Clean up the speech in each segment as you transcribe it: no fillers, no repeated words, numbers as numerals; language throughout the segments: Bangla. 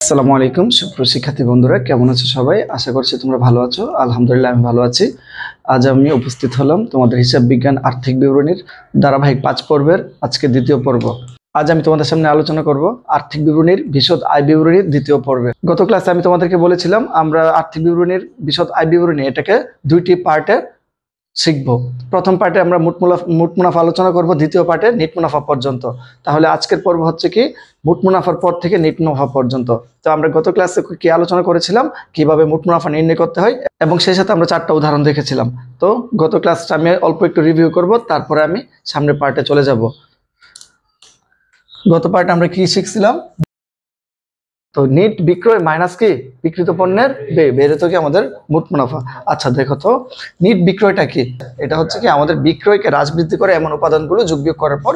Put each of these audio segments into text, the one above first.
আসসালামু আলাইকুম সুপ্রিয় শিক্ষার্থী বন্ধুরা, কেমন আছো সবাই? আশা করছি তোমরা ভালো আছো। আলহামদুলিল্লাহ আমি ভালো আছি। আজ আমি উপস্থিত হলাম তোমাদের হিসাব বিজ্ঞান আর্থিক বিবরণীর ধারাবাহিক 5 পর্বের আজকে দ্বিতীয় পর্ব। আজ আমি তোমাদের সামনে আলোচনা করব আর্থিক বিবরণীর বিশদ আয় বিবরণীর দ্বিতীয় পর্বে। গত ক্লাসে আমি তোমাদেরকে বলেছিলাম আমরা আর্থিক বিবরণীর বিশদ আয় বিবরণী এটাকে দুইটি পার্টে শিখব। প্রথম পার্টে আমরা মোট মুনাফা আলোচনা করব, দ্বিতীয় পার্টে নেট মুনাফা পর্যন্ত। তাহলে আজকের পর্ব হচ্ছে কি মোট মুনাফার পর থেকে নেট মুনাফা পর্যন্ত। তো আমরা গত ক্লাসে কি আলোচনা করেছিলাম, কিভাবে মোট মুনাফা নির্ণয় করতে হয়, এবং সেই সাথে আমরা 4টা উদাহরণ দেখেছিলাম। তো গত ক্লাসটা আমি অল্প একটু রিভিউ করব, তারপরে আমি সামনের পার্টে চলে যাব। গত পার্টে আমরা কি শিখছিলাম? তো নেট বিক্রয় মাইনাস কি বিক্রিত পণ্যের ব্যয়, বেরোতো কি আমাদের মোট মুনাফা। আচ্ছা দেখো তো নেট বিক্রয়টা কি? এটা হচ্ছে কি আমাদের বিক্রয়কে হ্রাস বৃদ্ধি করে এমন উপাদানগুলো যোগ বিয়োগ করার পর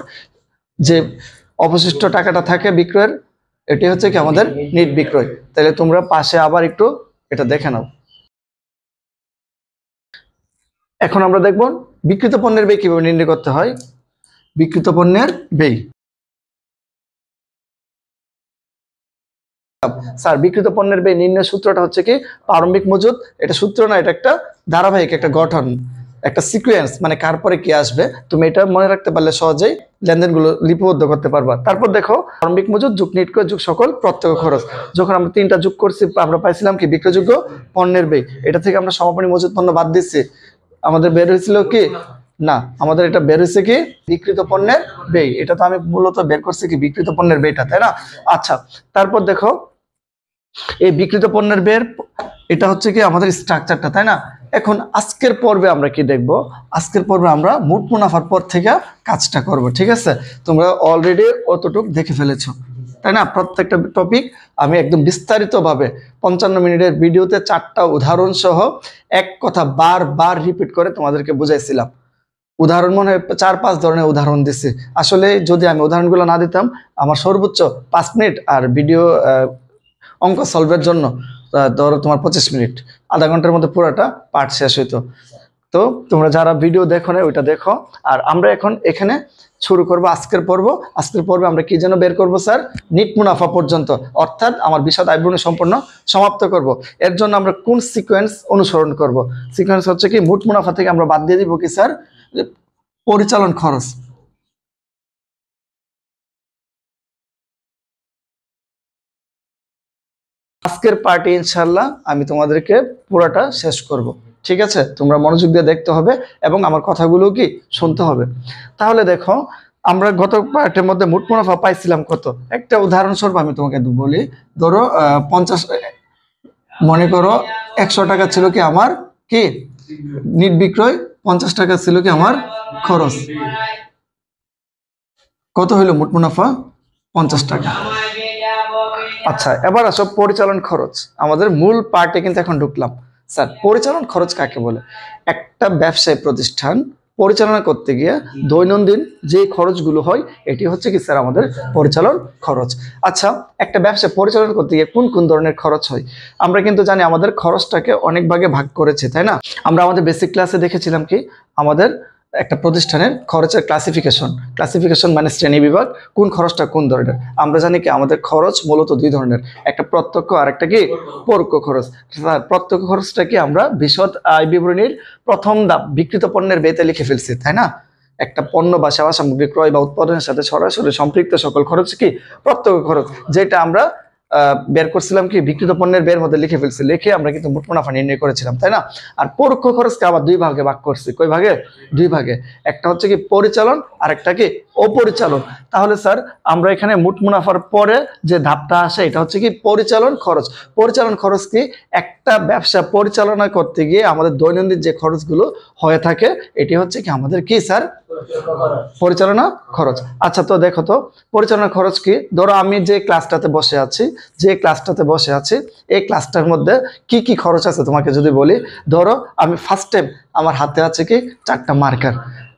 যে অবশিষ্ট টাকাটা থাকে বিক্রয়ের, এটি হচ্ছে কি আমাদের নেট বিক্রয়। তাহলে তোমরা পাশে আবার একটু এটা দেখে নাও। এখন আমরা দেখব বিক্রিত পণ্যের ব্যয় কিভাবে নির্ণয় করতে হয়। বিক্রিত পণ্যের ব্যয়, স্যার বিক্রিত পণ্যের ব্যয় নির্ণয়ের সূত্রটা হচ্ছে কি প্রারম্ভিক মজুদ। এটা সূত্র না, এটা একটা ধারাবাহিক, একটা গঠন, একটা সিকোয়েন্স, মানে কার পরে কি আসবে তুমি এটা মনে রাখতে পারলে সহজেই লেনদেনগুলো লিপিবদ্ধ করতে পারবা। তারপর দেখো প্রারম্ভিক মজুদ যোগ নিট ক্রয় যোগ সকল প্রত্যক্ষ খরচ। যখন আমরা 3টা যোগ করছি আমরা পাইছিলাম কি বিক্রয়যোগ্য পণ্যের ব্যয়। এটা থেকে আমরা সমাপনী মজুদ পণ্য বাদ দিচ্ছি, আমাদের বের হয়েছিল কি না, আমাদের এটা বের হয়েছে কি বিক্রিত পণ্যের ব্যয়। এটা তো আমি মূলত বের করছি কি বিক্রিত পণ্যের ব্যয়টা, তাই না? আচ্ছা তারপর দেখো এই বিক্রিত পণ্যের ব্যয়ের এটা হচ্ছে কি আমাদের স্ট্রাকচারটা, তাই না? এখন আজকের পর্বে আমরা কি দেখব? আজকের পর্বে আমরা মোট মুনাফার পর থেকে কাজটা করব, ঠিক আছে? তোমরা অলরেডি অতটুকু দেখে ফেলেছো, তাই না? প্রত্যেকটা টপিক আমি একদম বিস্তারিতভাবে 55 মিনিটের ভিডিওতে 4টা উদাহরণ সহ এক কথা বারবার রিপিট করে তোমাদেরকে বুঝাইছিলাম। উদাহরণ মনে হয় 4-5 ধরনের উদাহরণ দিচ্ছি। আসলে যদি আমি উদাহরণগুলো না দিতাম আমার সর্বোচ্চ 5 মিনিট, আর ভিডিও অঙ্ক সলভের জন্য ধরো তোমার 25 মিনিট, আধা ঘন্টার মধ্যে পুরোটা পাঠ শেষ হইতো। তো তোমরা যারা ভিডিও দেখো না ওইটা দেখো। আর আমরা এখন এখানে শুরু করব আজকের পর্ব। আজকের পর্বে আমরা কি যেন বের করব স্যার? নেট মুনাফা পর্যন্ত, অর্থাৎ আমার বিশদ আয় বিবরণী সম্পূর্ণ সমাপ্ত করব। এর জন্য আমরা কোন সিকোয়েন্স অনুসরণ করব? সিকোয়েন্স হচ্ছে কি মোট মুনাফা থেকে আমরা বাদ দিয়ে দিব কি স্যার পরিচালন খরচ। আজকের পার্টি ইনশাল্লাহ আমি তোমাদেরকে পুরোটা শেষ করব, ঠিক আছে? তোমরা মনোযোগ দিয়ে দেখতে হবে এবং আমার কথাগুলো কি শুনতে হবে। তাহলে দেখো আমরা গত পার্টের মধ্যে মোট মুনাফা পাইছিলাম কত। একটা উদাহরণস্বরূপ আমি তোমাকে বলি। ধরো 50, মনে করো 100 টাকা ছিল কি আমার কি নিট বিক্রয়, 50 টাকা ছিল কি আমার খরচ। কত হইলো মোট মুনাফা? 50 টাকা। আচ্ছা এবার আসো পরিচালন খরচ। আমাদের মূল পার্টে কিন্তু এখন ঢুকলাম। স্যার পরিচালন খরচ কাকে বলে? একটা ব্যবসায়ী প্রতিষ্ঠান পরিচালনা করতে গিয়ে দৈনন্দিন যে খরচগুলো হয় এটি হচ্ছে কি স্যার আমাদের পরিচালন খরচ। আচ্ছা একটা ব্যবসা পরিচালনা করতে গিয়ে কোন কোন ধরনের খরচ হয়? আমরা কিন্তু জানি আমাদের খরচটাকে অনেক ভাগে ভাগ করেছে, তাই না? আমরা আমাদের বেসিক ক্লাসে দেখেছিলাম কি আমাদের একটা প্রতিষ্ঠানের খরচের ক্লাসিফিকেশন মানে শ্রেণী বিভাগ, কোন খরচটা কোন ধরনের। আমরা জানি কি আমাদের খরচ মূলত 2 ধরনের, একটা প্রত্যক্ষ আর একটা কি পরোক্ষ খরচ। প্রত্যক্ষ খরচটা কি আমরা বিশদ আয় বিবরণীর প্রথম ধাপ বিক্রিত পণ্যের ব্যয়তে লিখে ফেলছি, তাই না? একটা পণ্য বা সেবা সামগ্রী ক্রয় বা উৎপাদনের সাথে সরাসরি সম্পৃক্ত সকল খরচ কি প্রত্যক্ষ খরচ, যেটা আমরা বের করছিলাম কি বিক্রিত পণ্যের ব্যয়ের মধ্যে লিখে ফেলছি, লিখে আমরা কিন্তু মোট মুনাফা নির্ণয় করেছিলাম, তাই না? আর পরোক্ষ খরচকে আবার 2 ভাগে ভাগ করছি। কয় ভাগে? 2 ভাগে। একটা হচ্ছে কি পরিচালন আর একটা কি অপরিচালন। তাহলে স্যার আমরা এখানে মোট মুনাফার পরে যে ধাপটা আসে এটা হচ্ছে কি পরিচালন খরচ। পরিচালন খরচ কি একটা ব্যবসা পরিচালনা করতে গিয়ে আমাদের দৈনন্দিন যে খরচগুলো হয়ে থাকে এটি হচ্ছে কি আমাদের কি স্যার পরিচালনা খরচ। আচ্ছা তো দেখো তো পরিচালনা খরচ কি। ধরো আমি যে ক্লাসটাতে বসে আছি এই ক্লাসটার মধ্যে কি কি খরচ আছে তোমাকে যদি বলি। ধরো আমি ফার্স্ট টাইম আমার হাতে আছে কি 4টা মার্কার।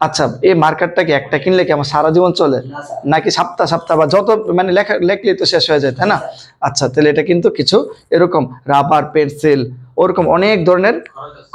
আচ্ছা এই মার্কারটা কি একটা কিনলে কি আমার সারা জীবন চলে, নাকি সপ্তাহ বা যত মানে লেখলেই তো শেষ হয়ে যায়, তাই না? আচ্ছা তাহলে এটা কিন্তু কিছু এরকম রাবার, পেন্সিল, ওরকম অনেক ধরনের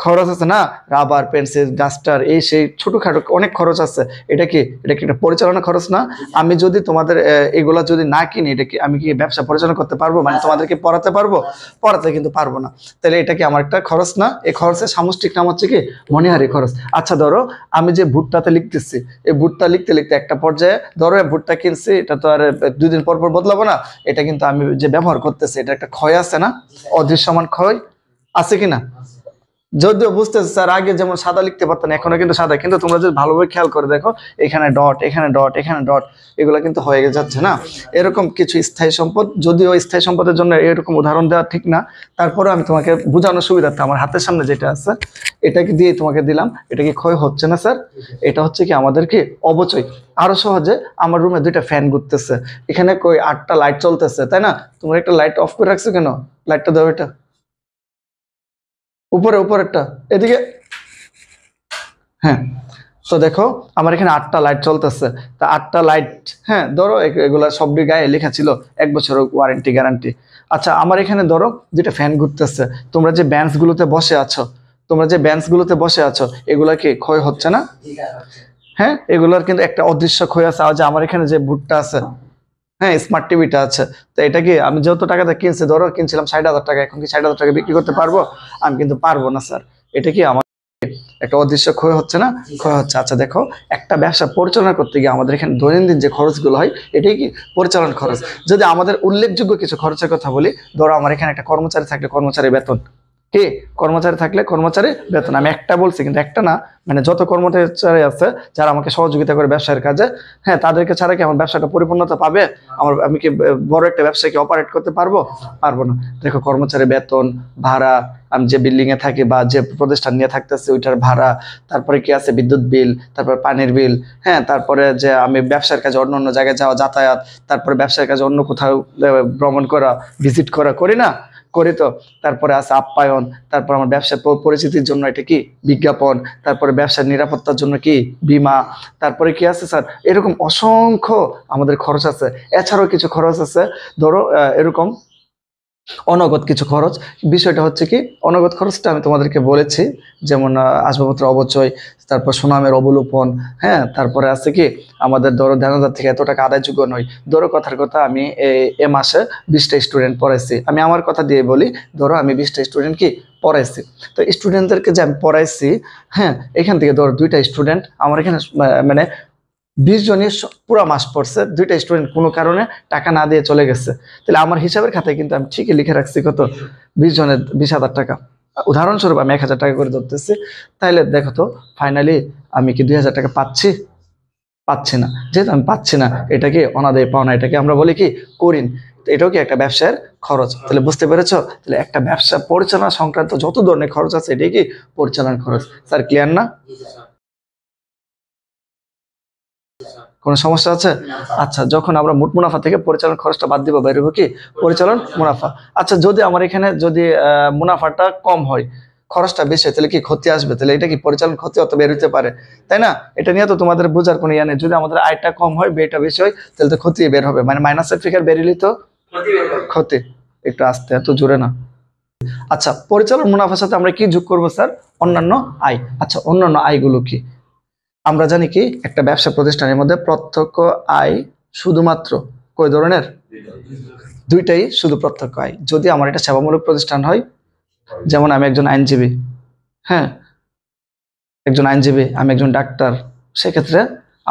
খরচ আছে না, রাবার, পেন্সিল, ডাস্টার, এই সেই ছোটখাটো অনেক খরচ আছে। এটা কি একটা পরিচালনা খরচ না? আমি যদি তোমাদের এগুলা যদি না কিনি, এটা কি আমি কি ব্যবসা পরিচালনা করতে পারবো? মানে তোমাদেরকে পড়াতে পারবো? পড়াতে কিন্তু পারবো না। তাহলে এটা কি আমার একটা খরচ না? এই খরচের সামষ্টিক নাম হচ্ছে কি মনিহারি খরচ। আচ্ছা ধরো আমি যে ভুট্টাতে লিখতেছি, এই ভুট্টা লিখতে লিখতে একটা পর্যায়ে ধরো ভুট্টা কিনছি, এটা তো আর 2 দিন পর পর বদলাবো না। এটা কিন্তু আমি যে ব্যবহার করতেছি, এটা একটা ক্ষয় আছে না? অদৃশ্যমান ক্ষয় আছে কিনা? যদিও বুঝতেছি স্যার, আগে যেমন সাদা লিখতে পারতেন, এখনো কিন্তু সাদা, কিন্তু তোমরা যদি ভালোভাবে খেয়াল করে দেখো, এখানে ডট, এখানে ডট, এখানে ডট, এগুলো কিন্তু হয়ে যাচ্ছে না। এরকম কিছু স্থায়ী সম্পদ, যদিও স্থায়ী সম্পদের জন্য এরকম উদাহরণ দেওয়া ঠিক না, তারপরে আমি তোমাকে বোঝানোর সুবিধার্থে আমার হাতের সামনে যেটা আছে এটাকে দিয়ে তোমাকে দিলাম। এটা কি ক্ষয় হচ্ছে না স্যার? এটা হচ্ছে কি আমাদের কি অবচয়। আরো সহজে, আমার রুমে 2টা ফ্যান ঘুরতেছে, এখানে কই 8টা লাইট চলতেছে, তাই না? তোমরা একটা লাইট অফ করে রাখছো কেন? লাইটটা দাও, এটা উপরেরটা এদিকে। হ্যাঁ, তো দেখো আমার এখানে 8টা লাইট চলতেছে। তা 8টা লাইট, হ্যাঁ ধরো এগুলা সবটি গায়ে লেখা ছিল 1 বছরের ওয়ারেন্টি গ্যারান্টি। আচ্ছা আমার এখানে ধরো 2টা ফ্যান ঘুরতেছে, তোমরা যে বেঞ্চগুলোতে বসে আছো, এগুলা কি ক্ষয় হচ্ছে না? হ্যাঁ, এগুলার কিন্তু একটা অদৃশ্য ক্ষয় আছে। আর যে আমার এখানে যে বুটটা আছে, হ্যাঁ স্মার্ট টিভিটা আছে, তো এটা কি আমি যত টাকাতে কিনছি, ধরো কিনছিলাম 60,000 টাকা, এখন কি 60,000 টাকা বিক্রি করতে পারবো? আমি কিন্তু পারবো না স্যার। এটা কি আমার একটা অদৃশ্য ক্ষয় হচ্ছে না? ক্ষয় হচ্ছে। আচ্ছা দেখো, একটা ব্যবসা পরিচালনা করতে গিয়ে আমাদের এখানে দৈনন্দিন যে খরচগুলো হয়, এটাই কি পরিচালন খরচ। যদি আমাদের উল্লেখযোগ্য কিছু খরচের কথা বলি, ধরো আমার এখানে একটা কর্মচারী থাকলে কর্মচারী বেতন, কি কর্মচারী থাকলে কর্মচারী বেতন, আমি একটা বলছি কিন্তু একটা না, মানে যত কর্মচারী আছে যারা আমাকে সহযোগিতা করে ব্যবসার কাজে, হ্যাঁ তাদেরকে ছাড়া কি আমার ব্যবসাটা পরিপূর্ণতা পাবে? আমি কি বড় একটা ব্যবসাকে অপারেট করতে পারবো? পারবো না। দেখো কর্মচারী বেতন, ভাড়া, আমি যে বিল্ডিং এ থাকি বা যে প্রতিষ্ঠান নিয়ে থাকতেছি ওইটার ভাড়া, তারপরে কি আছে বিদ্যুৎ বিল, তারপর পানির বিল, হ্যাঁ তারপরে যে আমি ব্যবসার কাজে অন্য অন্য জায়গায় যাওয়া, যাতায়াত, তারপরে ব্যবসার কাজে অন্য কোথাও ভ্রমণ করা, ভিজিট করি না? করি তো। তারপরে আছে আপ্যায়ন, তারপর আমার ব্যবসার পরিচিতির জন্য এটা কি বিজ্ঞাপন, তারপরে ব্যবসার নিরাপত্তার জন্য কি বীমা, তারপরে কি আছে স্যার, এরকম অসংখ্য আমাদের খরচ আছে। এছাড়াও কিছু খরচ আছে, ধরো এরকম অনগদ কিছু খরচ। বিষয়টা হচ্ছে কি, অনগদ খরচটা আমি তোমাদেরকে বলেছি, যেমন আসবাবপত্র অবচয়, তারপর সুনামের অবলোপন, হ্যাঁ তারপরে আছে কি আমাদের ধরো ধ্যানদার থেকে এত টাকা আদায়যোগ্য নয়। ধরো কথার কথা, আমি এ মাসে 20টা স্টুডেন্ট পড়াইছি, আমি আমার কথা দিয়ে বলি, ধরো আমি 20টা স্টুডেন্ট কি পড়াইছি, তো স্টুডেন্টদেরকে যে আমি পড়াইছি, হ্যাঁ এখান থেকে ধরো 2টা স্টুডেন্ট আমার এখানে মানে 20 জনই পুরো মাস পড়ছে, 2টা স্টুডেন্ট কোনো কারণে টাকা না দিয়ে চলে গেছে, তাহলে আমার হিসাবের খাতায় কিন্তু আমি ঠিকই লিখে রাখছি কত, 20 জনের 20,000 টাকা। উদাহরণস্বরূপ আমি 1,000 টাকা করে ধরতেছি। তাহলে দেখো তো ফাইনালি আমি কি 2,000 টাকা পাচ্ছি? পাচ্ছি না। যেহেতু আমি পাচ্ছি না, এটাকে অনাদায় পাওনা, এটাকে আমরা বলি কি ঋণ। তো এটাও কি একটা ব্যবসার খরচ। তাহলে বুঝতে পেরেছো? তাহলে একটা ব্যবসা পরিচালনা সংক্রান্ত যত ধরনের খরচ আছে, এটাই কি পরিচালনা খরচ। স্যার ক্লিয়ার না? কোনো সমস্যা আছে? আচ্ছা, যখন আমরা মোট মুনাফা থেকে পরিচালন খরচটা বাদ দিব, বের হবে কি পরিচালন মুনাফা। আচ্ছা যদি আমার এখানে যদি মুনাফাটা কম হয়, খরচটা বেশি হয়, তাহলে কি ক্ষতি আসবে? তাহলে এটা কি পরিচালন ক্ষতি অত বের হতে পারে, তাই না? এটা নিয়ে তো তোমাদের বোঝার কোনো ইয়া নেই। যদি আমাদের আয়টা কম হয়, ব্যয়টা বেশি হয়, তাহলে তো ক্ষতি বের হবে, মানে মাইনাসের ফিগার বেরিয়ে তো ক্ষতি। একটু আস্তে, এত জোরে না। আচ্ছা, পরিচালন মুনাফার সাথে আমরা কি যোগ করবো স্যার? অন্যান্য আয়। আচ্ছা, অন্যান্য আয়গুলো কি? আমরা জানি কি একটা ব্যবসা প্রতিষ্ঠানের মধ্যে প্রত্যক্ষ আয় শুধুমাত্র কয় ধরনের? 2টাই শুধু প্রত্যক্ষ আয়। যদি আমার এটা সেবামূলক প্রতিষ্ঠান হয়, যেমন আমি একজন আইনজীবী, হ্যাঁ একজন আইনজীবী, আমি একজন ডাক্তার, সেক্ষেত্রে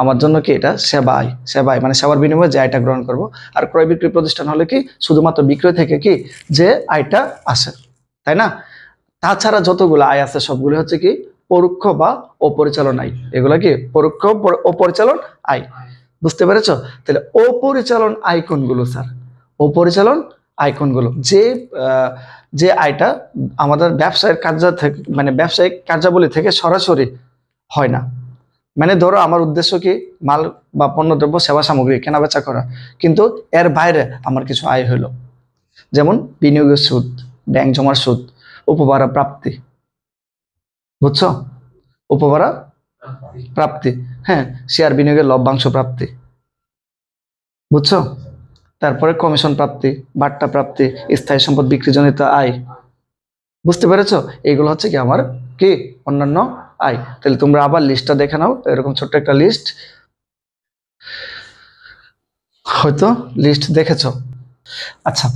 আমার জন্য কি এটা সেবা আয়। সেবা আয় মানে সেবার বিনিময়ে যে আয়টা গ্রহণ করব। আর ক্রয় বিক্রয় প্রতিষ্ঠান হলে কি শুধুমাত্র বিক্রয় থেকে কি যে আয়টা আসে, তাই না? তাছাড়া যতগুলো আয় আছে সবগুলো হচ্ছে কি পরোক্ষ বা অপরিচালন আয়। এগুলা কি পরোক্ষ অপরিচালন আয়। বুঝতে পেরেছো? তাহলে অপরিচালন আয় কোনগুলো স্যার? অপরিচালন আয় কোনগুলো? যে আয়টা আমাদের ব্যবসায়ের কার্য থেকে, মানে ব্যবসায়িক কার্যাবলী থেকে সরাসরি হয় না। মানে ধরো আমার উদ্দেশ্য কি মাল বা পণ্যদ্রব্য সেবা সামগ্রী কেনা বেচা করা, কিন্তু এর বাইরে আমার কিছু আয় হলো, যেমন বিনিয়োগের সুদ, ব্যাংক জমার সুদ, উপভাড়া প্রাপ্তি। বুঝছো? উপভাড়া প্রাপ্তি, হ্যাঁ শেয়ার বিনিয়োগের লভ্যাংশ প্রাপ্তি। বুঝছো? তারপরে কমিশন প্রাপ্তি, বাট্টা প্রাপ্তি, স্থায়ী সম্পদ বিক্রিজনিত আয়, বুঝতে পেরেছো? এইগুলো হচ্ছে কি আমার কি অন্যান্য আয়। তাহলে তোমরা আবার লিস্টটা দেখে নাও, এরকম ছোট্ট একটা লিস্ট, হয়তো লিস্ট দেখেছো। আচ্ছা,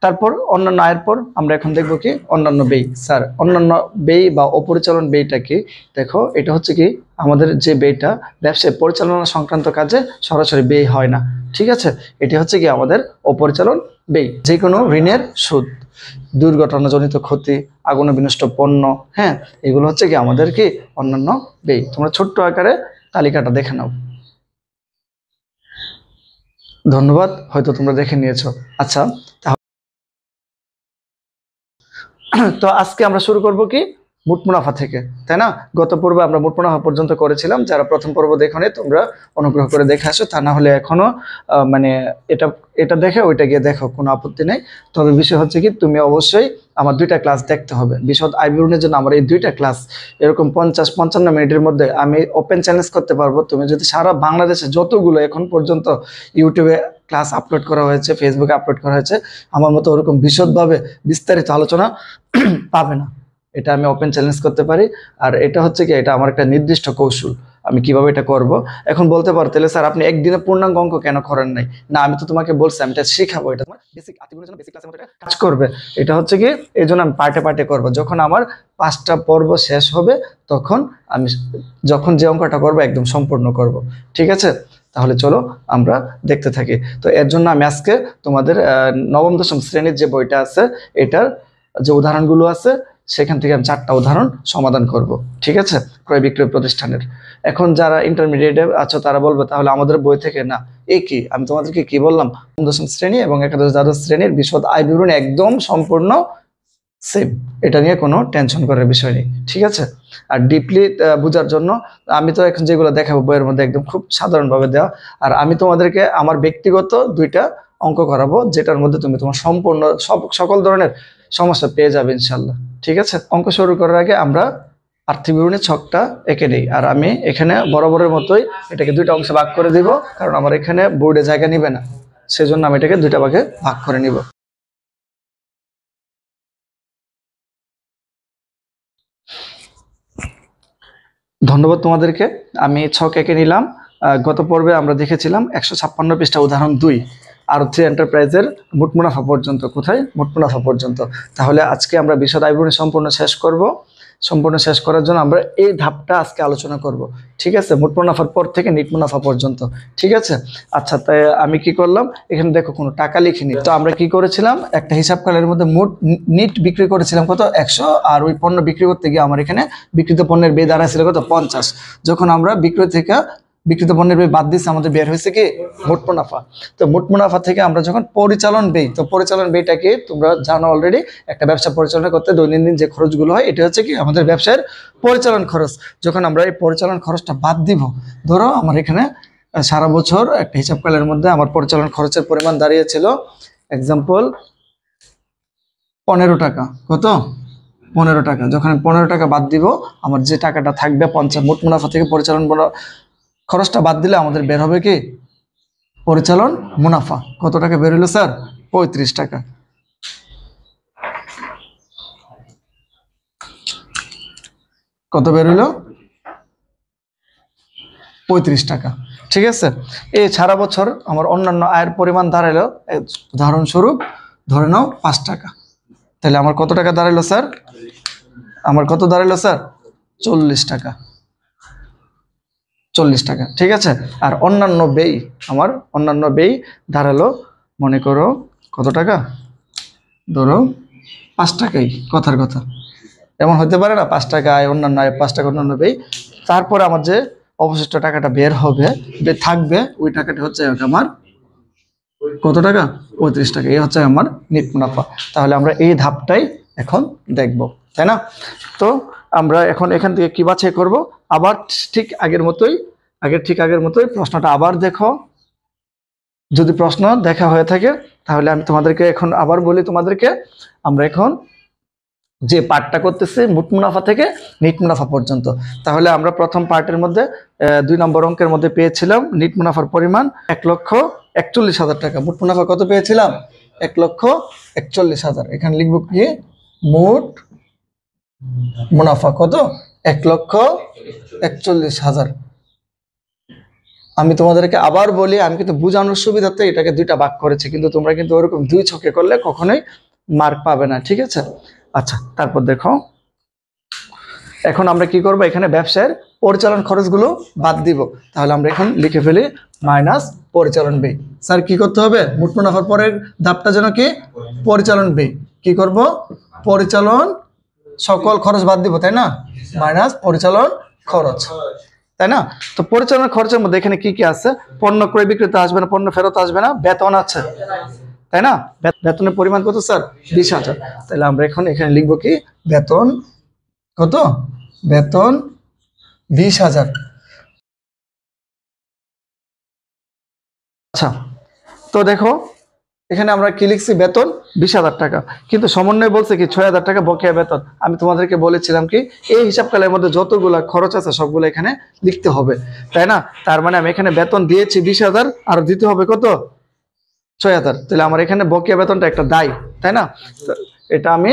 তারপর অন্যান্য আয়ের পর আমরা এখন দেখব কি অন্যান্য ব্যয়। স্যার অন্যান্য ব্যয় বা অপরিচালন ব্যয়টা কি? দেখো, এটা হচ্ছে কি আমাদের যে ব্যয়টা ব্যবসায় পরিচালনা সংক্রান্ত কাজে সরাসরি ব্যয় হয় না, ঠিক আছে? এটি হচ্ছে কি আমাদের অপরিচালন ব্যয়। যে কোনো ঋণের সুদ, দুর্ঘটনাজনিত ক্ষতি, আগুনে বিনষ্ট পণ্য, হ্যাঁ, এগুলো হচ্ছে কি আমাদের কি অন্যান্য ব্যয়। তোমরা ছোট্ট আকারে তালিকাটা দেখে নাও। ধন্যবাদ, হয়তো তোমরা দেখে নিয়েছো। আচ্ছা, তো আজকে আমরা শুরু করব কি মোট মুনাফা থেকে, তাই না? গত পর্বে আমরা মোট মুনাফা পর্যন্ত করেছিলাম। যারা প্রথম পর্ব দেখোনি তোমরা অনুগ্রহ করে দেখে আসো, তা না হলে এখনো মানে এটা এটা দেখে ওইটা গিয়ে দেখো, কোনো আপত্তি নেই। তবে বিষয় হচ্ছে কি তুমি অবশ্যই আমার 2টা ক্লাস দেখতে হবে। বিশদ আয় বিবরণের জন্য আমার এই 2টা ক্লাস এরকম 50-55 মিনিটের মধ্যে আমি ওপেন চ্যালেঞ্জ করতে পারবো। তুমি যদি সারা বাংলাদেশে যতগুলো এখন পর্যন্ত ইউটিউবে ক্লাস আপলোড করা হয়েছে, ফেসবুকে আপলোড করা হয়েছে, আমার মতো ওরকম বিশদভাবে বিস্তারিত আলোচনা পাবে না। এটা আমি ওপেন চ্যালেঞ্জ করতে পারি। আর এটা হচ্ছে কি, এটা আমার একটা নির্দিষ্ট কৌশল, আমি কিভাবে এটা করব। এখন বলতে পারো তাহলে স্যার আপনি একদিনে পূর্ণাঙ্গ অঙ্ক কেন করেন নাই? না, আমি তো তোমাকে বলছি আমি এটা শিখাবো, এটা তোমার বেসিক আতিগুলোর জন্য বেসিক ক্লাসের মধ্যে কাজ করবে। এটা হচ্ছে কি এই জন্য আমি পার্টে পার্টে করবো। যখন আমার 5টা পর্ব শেষ হবে তখন আমি যখন যে অঙ্কটা করবো একদম সম্পূর্ণ করব, ঠিক আছে? তাহলে চলো আমরা দেখতে থাকি। তো এর জন্য আমি আজকে তোমাদের নবম দশম শ্রেণীর যে বইটা আছে এটার যে উদাহরণগুলো আছে সেখান থেকে আমি 4টা উদাহরণ সমাধান করব, ঠিক আছে? ক্রয় বিক্রয় প্রতিষ্ঠানের। এখন যারা ইন্টারমিডিয়েটে আছো তারা বলবে তাহলে আমাদের বই থেকে না, এ কি? আমি তোমাদেরকে কি বললাম, দশম শ্রেণী এবং একাদশ দ্বাদশ শ্রেণীর বিশদ আয় বিবরণী একদম সম্পূর্ণ সেম, এটা নিয়ে কোনো টেনশন করার বিষয় নেই, ঠিক আছে? আর ডিপলি বোঝার জন্য আমি তো এখন যেগুলো দেখাবো বইয়ের মধ্যে একদম খুব সাধারণভাবে দেওয়া। আর আমি তোমাদেরকে আমার ব্যক্তিগত 2টা অঙ্ক করাবো, যেটার মধ্যে তুমি তোমার সম্পূর্ণ সকল ধরনের সমস্যা পেয়ে যাবে ইনশাল্লাহ, ঠিক আছে? অঙ্ক শুরু করার আগে আমরা আর্থিক বিবরণী ছকটা এঁকে নেই। আর আমি এখানে বরাবরের মতোই এটাকে 2টা অংশে ভাগ করে দিব, কারণ আমার এখানে বোর্ডে জায়গা নিবে না, সেজন্য আমি এটাকে 2টা ভাগে ভাগ করে নিব। ধন্যবাদ তোমাদেরকে। আমি ছক এঁকে নিলাম। গত পর্বে আমরা দেখেছিলাম 156 পৃষ্ঠা উদাহরণ 2 আরতি এন্টারপ্রাইজের মোট মুনাফা পর্যন্ত। কোথায়? মোট মুনাফা পর্যন্ত। তাহলে আজকে আমরা বিশদ আয় বিবরণী সম্পূর্ণ শেষ করব। সম্পূর্ণ শেষ করার জন্য আমরা এই ধাপটা আজকে আলোচনা করব, ঠিক আছে? মোট মুনাফার পর থেকে নিট মুনাফা পর্যন্ত, ঠিক আছে? আচ্ছা, তাই আমি কি করলাম, এখানে দেখো কোনো টাকা লিখিনি। তো আমরা কি করেছিলাম, একটা হিসাব কালের মধ্যে মোট নিট বিক্রি করেছিলাম কত? 100। আর ওই পণ্য বিক্রি করতে গিয়ে আমার এখানে বিক্রিত পণ্যের ব্যয় দাঁড়াছিল কত? 50। যখন আমরা বিক্রয় থেকে বিক্রিত পণ্যের ব্যয় বাদ দিচ্ছি আমাদের বের হয়েছে কি মোট মুনাফা। তো মোট মুনাফা থেকে আমরা যখন পরিচালন ব্যয়, তো পরিচালন ব্যয়টাকে তোমরা জানো অলরেডি, একটা ব্যবসা পরিচালনা করতে দৈনন্দিন যে খরচগুলো হয় এটা হচ্ছে কি আমাদের ব্যবসার পরিচালন খরচ। যখন আমরা এই পরিচালন খরচটা বাদ দিব, ধরো আমার এখানে সারা বছর একটা হিসাবকালের মধ্যে আমার পরিচালন খরচের পরিমাণ দাঁড়িয়েছিল এক্সাম্পল 15 টাকা। কত? 15 টাকা। যখন আমি 15 টাকা বাদ দিব, আমার যে টাকাটা থাকবে 50 মোট মুনাফা থেকে পরিচালন খরচটা বাদ দিলে আমাদের বের হবে কি পরিচালন মুনাফা। কত টাকা বের হলো স্যার? 35 টাকা। কত বের হলো? 35 টাকা, ঠিক আছে? এই সারা বছর আমার অন্যান্য আয়ের পরিমাণ দাঁড়ালো, উদাহরণস্বরূপ ধরে নাও 5 টাকা। তাহলে আমার কত টাকা দাঁড়ালো স্যার? আমার কত দাঁড়ালো স্যার? 40 টাকা। 40 টাকা, ঠিক আছে? আর অন্যান্য ব্যয়, আমার অন্যান্য ব্যয় দাঁড়ালো মনে করো কত টাকা? ধরো 5 টাকাই, কথার কথা। এমন হতে পারে না 5 টাকা আয়, অন্যান্য আয় 5 টাকা অন্যান্য ব্যয়। তারপরে আমার যে অবশিষ্ট টাকাটা বের হবে থাকবে, ওই টাকাটা হচ্ছে আমার কত টাকা? 35 টাকা। এই হচ্ছে আমার নিট মুনাফা। তাহলে আমরা এই ধাপটাই এখন দেখব, তাই না? তো আমরা এখন এখান থেকে কি বাছাই করব? আবার ঠিক আগের মতোই প্রশ্নটা আবার দেখো। যদি প্রশ্ন দেখা হয়ে থাকে তাহলে আমি তোমাদেরকে এখন আবার বলি তোমাদেরকে, আমরা এখন যে পার্টটা করতেছি মোট মুনাফা থেকে নিট মুনাফা পর্যন্ত। তাহলে আমরা প্রথম পার্টের মধ্যে 2 নম্বর অঙ্কের মধ্যে পেয়েছিলাম নিট মুনাফার পরিমাণ 1,41,000 টাকা। মোট মুনাফা কত পেয়েছিলাম? 1,41,000। এখানে লিখবো কি মোট মুনাফা কত? 1,41,000। আমি তোমাদেরকে আবার বলি, আমি কিন্তু বোঝানোর সুবিধার্থে এটাকে দুইটা ভাগ করেছি, কিন্তু তোমরা কিন্তু ওরকম দুই ছকে করলে কখনোই মার্ক পাবে না, ঠিক আছে? আচ্ছা, তারপর দেখো এখন আমরা কি করব, এখানে ব্যবসায়ের পরিচালন খরচগুলো বাদ দিব। তাহলে আমরা এখন লিখে ফেলি মাইনাস পরিচালন ব্যয়। স্যার কি করতে হবে? মোট মুনাফার পরের ধাপটা যেন কি? পরিচালন ব্যয়। কি করব? পরিচালন সকল খরচ বাদ দিব, তাই না? মাইনাস পরিচালন খরচ, তাই না? তো পরিচালনা খরচের মধ্যে এখানে কি কি আছে? পণ্য ক্রয় বিক্রিতে আসবে না, পণ্য ফেরত আসবে না, বেতন আছে, তাই না? বেতনের পরিমাণ কত স্যার? 20,000। তাহলে আমরা এখন এখানে লিখবো কি? বেতন কত? বেতন 20,000। আচ্ছা, তো দেখো এখানে আমরা কি লিখছি? বেতন 20,000 টাকা, কিন্তু সমন্বয় বলছে কি 6,000 টাকা বকেয়া বেতন। আমি তোমাদেরকে বলেছিলাম কি এই হিসাব কালের মধ্যে যতগুলা খরচ আছে সবগুলো এখানে লিখতে হবে, তাই না? তার মানে আমি এখানে বেতন দিয়েছি 20,000, আর দিতে হবে কত? 6,000। তাহলে আমার এখানে বকেয়া বেতনটা একটা দায়, তাই না? এটা আমি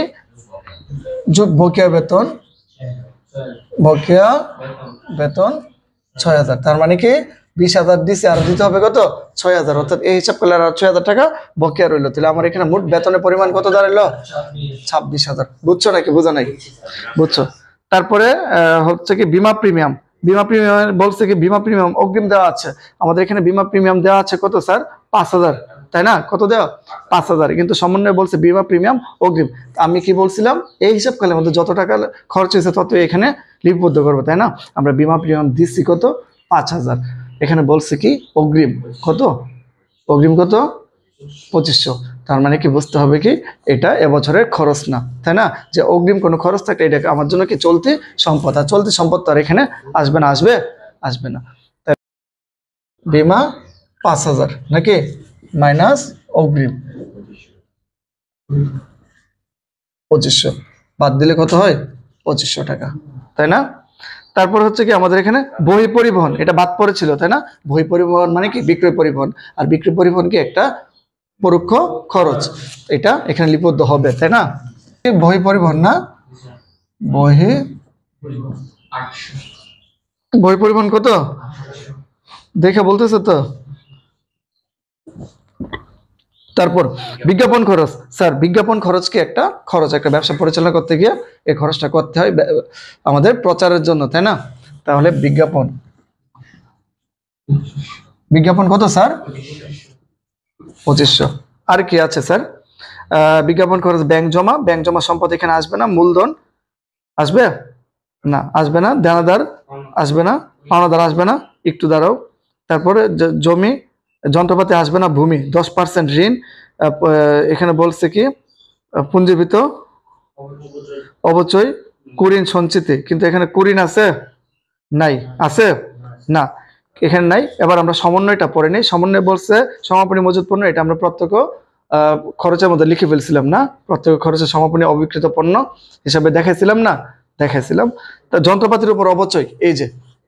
যোগ বকেয়া বেতন, বকেয়া বেতন 6,000। তার মানে কি 20,000 দিছে, আর দিতে হবে কত? 6,000। অর্থাৎ এই হিসাব করলে আর 6,000 টাকা বকেয়া রইলো। তাহলে আমার এখানে মোট বেতনের পরিমাণ কত দাঁড়ালো? 26,000। বুঝছো নাকি বোঝা নাই? বুঝছো। তারপরে হচ্ছে কি বীমা প্রিমিয়াম। বীমা প্রিমিয়াম বলছে কি বীমা প্রিমিয়াম অগ্রিম দেওয়া আছে। আমাদের এখানে বীমা প্রিমিয়াম দেওয়া আছে কত স্যার? 5,000, তাই না? কত দেওয়া? 5,000। কিন্তু সমন্বয় বলছে বীমা প্রিমিয়াম অগ্রিম। আমি কি বলছিলাম? এই হিসাব কালের মধ্যে যত টাকা খরচ হয়েছে তত এখানে লিপিবদ্ধ করবো, তাই না? আমরা বীমা প্রিমিয়াম দিচ্ছি কত? 5,000। এখানে বলছে কি অগ্রিম কত? অগ্রিম কত? 2,500। তার মানে কি বুঝতে হবে কি এটা এবছরের খরচ না, তাই না? যে অগ্রিম কোনো খরচ থাকলে এটা আমার জন্য কি চলতি সম্পদ, আর চলতি সম্পদ তো আর এখানে আসবে না, আসবে? আসবে না। বীমা 5,000 নাকি মাইনাস অগ্রিম 2,500, বাদ দিলে কত হয়? 2,500 টাকা, তাই না? তারপর হচ্ছে কি আমাদের এখানে বহি পরিবহন, এটা বাদ পড়েছিল, তাই না? বহি পরিবহন মানে কি? বিক্রয় পরিবহন। আর বিক্রয় পরিবহন কি একটা পরোক্ষ খরচ, এটা এখানে লিপিবদ্ধ হবে, তাই না? বহি পরিবহন না, বহি বহি পরিবহন কত দেখে বলতেছে তো। তারপর বিজ্ঞাপন খরচ। স্যার বিজ্ঞাপন খরচ কি একটা খরচ, একটা ব্যবসা পরিচালনা করতে গিয়ে এই খরচটা করতে হয় আমাদের প্রচারের জন্য, তাই না? তাহলে বিজ্ঞাপন, বিজ্ঞাপন কত স্যার? 2,500। আর কি আছে স্যার? বিজ্ঞাপন খরচ ব্যাংক জমা। ব্যাংক জমা সম্পদ এখানে আসবে না। মূলধন আসবে না, আসবে না। দেনাদার আসবে না, পাওনাদার আসবে না, একটু দাঁড়াও। তারপরে জমি যন্ত্রপাতি আসবে না। ভূমি 10% ঋণ। এখানে বলছে কি পুঞ্জীভূত অবচয়, কুঋণ সঞ্চিতি, কিন্তু এখানে কুঋণ আছে? নাই। আছে না, এখানে নাই। এবার আমরা সমন্বয়টা পড়ে নিই। সমন্বয় বলছে সমাপনী মজুত পণ্য, এটা আমরা প্রত্যক্ষ খরচের মধ্যে লিখে ফেলছিলাম না? প্রত্যক্ষ খরচের সমাপনী অবিকৃত পণ্য হিসাবে দেখাইছিলাম না? দেখাইছিলাম। তা যন্ত্রপাতির উপর অবচয়, এই যে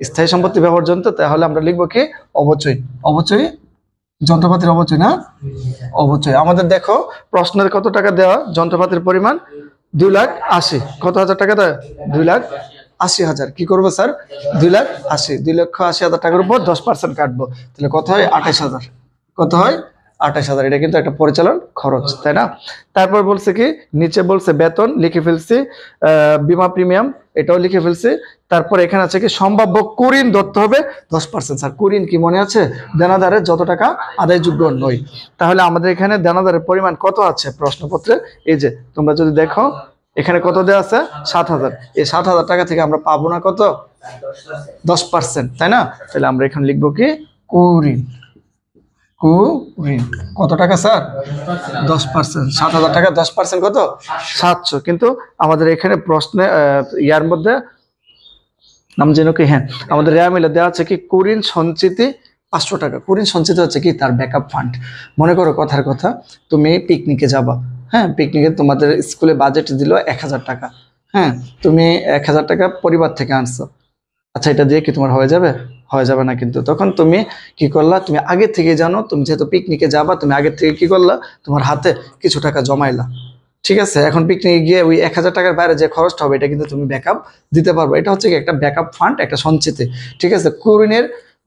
স্থায়ী সম্পত্তি ব্যবহার যন্ত্র, তাহলে আমরা লিখবো কি অবচয়। অবচয় যন্ত্রপাতির অবচয় না? অবচয়। আমাদের দেখো প্রশ্নের কত টাকা দেওয়া? যন্ত্রপাতির পরিমাণ 2,80,000। কত হাজার টাকা দেয়? 2,80,000। কি করবো স্যার? 2,80,000, 2,80,000 টাকার উপর 10% কাটবো, তাহলে কত হয়? 28,000। কত হয়? 28,000। এটা কিন্তু একটা পরিচালন খরচ, তাই না? তারপর বলছে কি নিচে বলছে বেতন লিখে ফেলছি, বীমা প্রিমিয়াম এটাও লিখে ফেলছি। তারপর এখানে আছে কি সম্ভাব্য কুঋণ ধরতে হবে 10%। স্যার কুঋণ কি মনে আছে? দেনাদারের যত টাকা আদায়যোগ্য নয়। তাহলে আমাদের এখানে দেনাদারের পরিমাণ কত আছে প্রশ্নপত্রে? এই যে তোমরা যদি দেখো এখানে কত দেওয়া আছে? 7,000। এই 7,000 টাকা থেকে আমরা পাবো না কত? 10%, তাই না? তাহলে আমরা এখানে লিখবো কি কুঋণ। কুঋণ কত টাকা স্যার? 10%। 7,000 টাকা 10% কত? 700। কিন্তু আমাদের এখানে প্রশ্নে ইয়ার মধ্যে নাম যেন কি, হ্যাঁ আমাদের রেয়ামিলে দেওয়া আছে কি কুঋণ সঞ্চিতি 500 টাকা। কুঋণ সঞ্চিতি হচ্ছে কি তার ব্যাকআপ ফান্ড। মনে করো কথার কথা তুমি পিকনিকে যাবা, হ্যাঁ পিকনিকে তোমাদের স্কুলে বাজেট দিল 1,000 টাকা, হ্যাঁ তুমি 1,000 টাকা পরিবার থেকে আনছো। আচ্ছা এটা দিয়ে কি তোমার হয়ে যাবে? হয়ে যাবে না। কিন্তু তখন তুমি কি করলা? তুমি আগে থেকে জানো তুমি যেহেতু পিকনিকে যাবা, তুমি আগে থেকে কি করলা? তোমার হাতে কিছু টাকা জমাইলা, ঠিক আছে, এখন পিকনিকে গিয়ে ওই 1000 টাকার বাইরে যে খরচটা হবে এটা কিন্তু তুমি ব্যাকআপ দিতে পারবে। এটা হচ্ছে কি একটা ব্যাকআপ ফান্ড, একটা সঞ্চিতি। ঠিক আছে, কুরিনের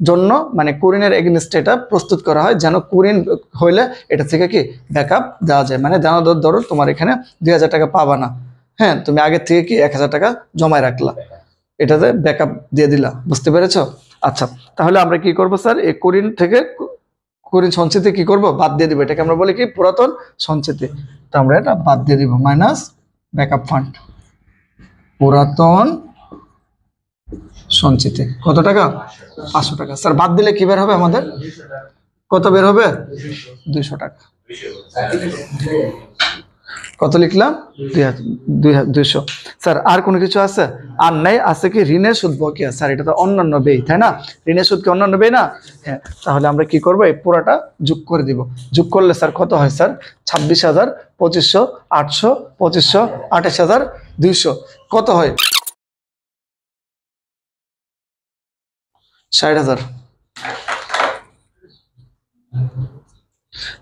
জন্য মানে কুরিনের এগেনস্টে এটা প্রস্তুত করা হয় যেন কুরিন হইলে এটা থেকে কি ব্যাকআপ দেওয়া যায়। মানে যেন ধরো তোমার এখানে 2000 টাকা পাবা না, হ্যাঁ, তুমি আগে থেকে কি 1000 টাকা জমায় রাখলা, এটাতে ব্যাকআপ দিয়ে দিলা। বুঝতে পেরেছো? আচ্ছা, তাহলে আমরা কি করব স্যার, এই কুরিন থেকে কুরিন সঞ্চিতি কি করব, বাদ দিয়ে দিব। এটাকে আমরা বলি কি পুরাতন সঞ্চিতি। তো আমরা এটা বাদ দিয়ে দিব, মাইনাস ব্যাকআপ ফান্ড, পুরাতন সঞ্চিতি। কত টাকা? 500 টাকা। স্যার বাদ দিলে কি বের হবে আমাদের? কত বের হবে? 200 টাকা। কত লিখলাম? 200। স্যার আর কোনো কিছু আছে? আর নাই, আছে কি ঋণের সুদ বকেয়া। স্যার এটা তো অন্যান্য ব্যয়, তাই না? ঋণের সুদ কি অন্যান্য ব্যয় না? হ্যাঁ, তাহলে আমরা কি করব, এই পুরাটা যোগ করে দিব। যোগ করলে স্যার কত হয় স্যার? 26,000, 2500, 800, 2500, 28,200 কত হয়? 60,000।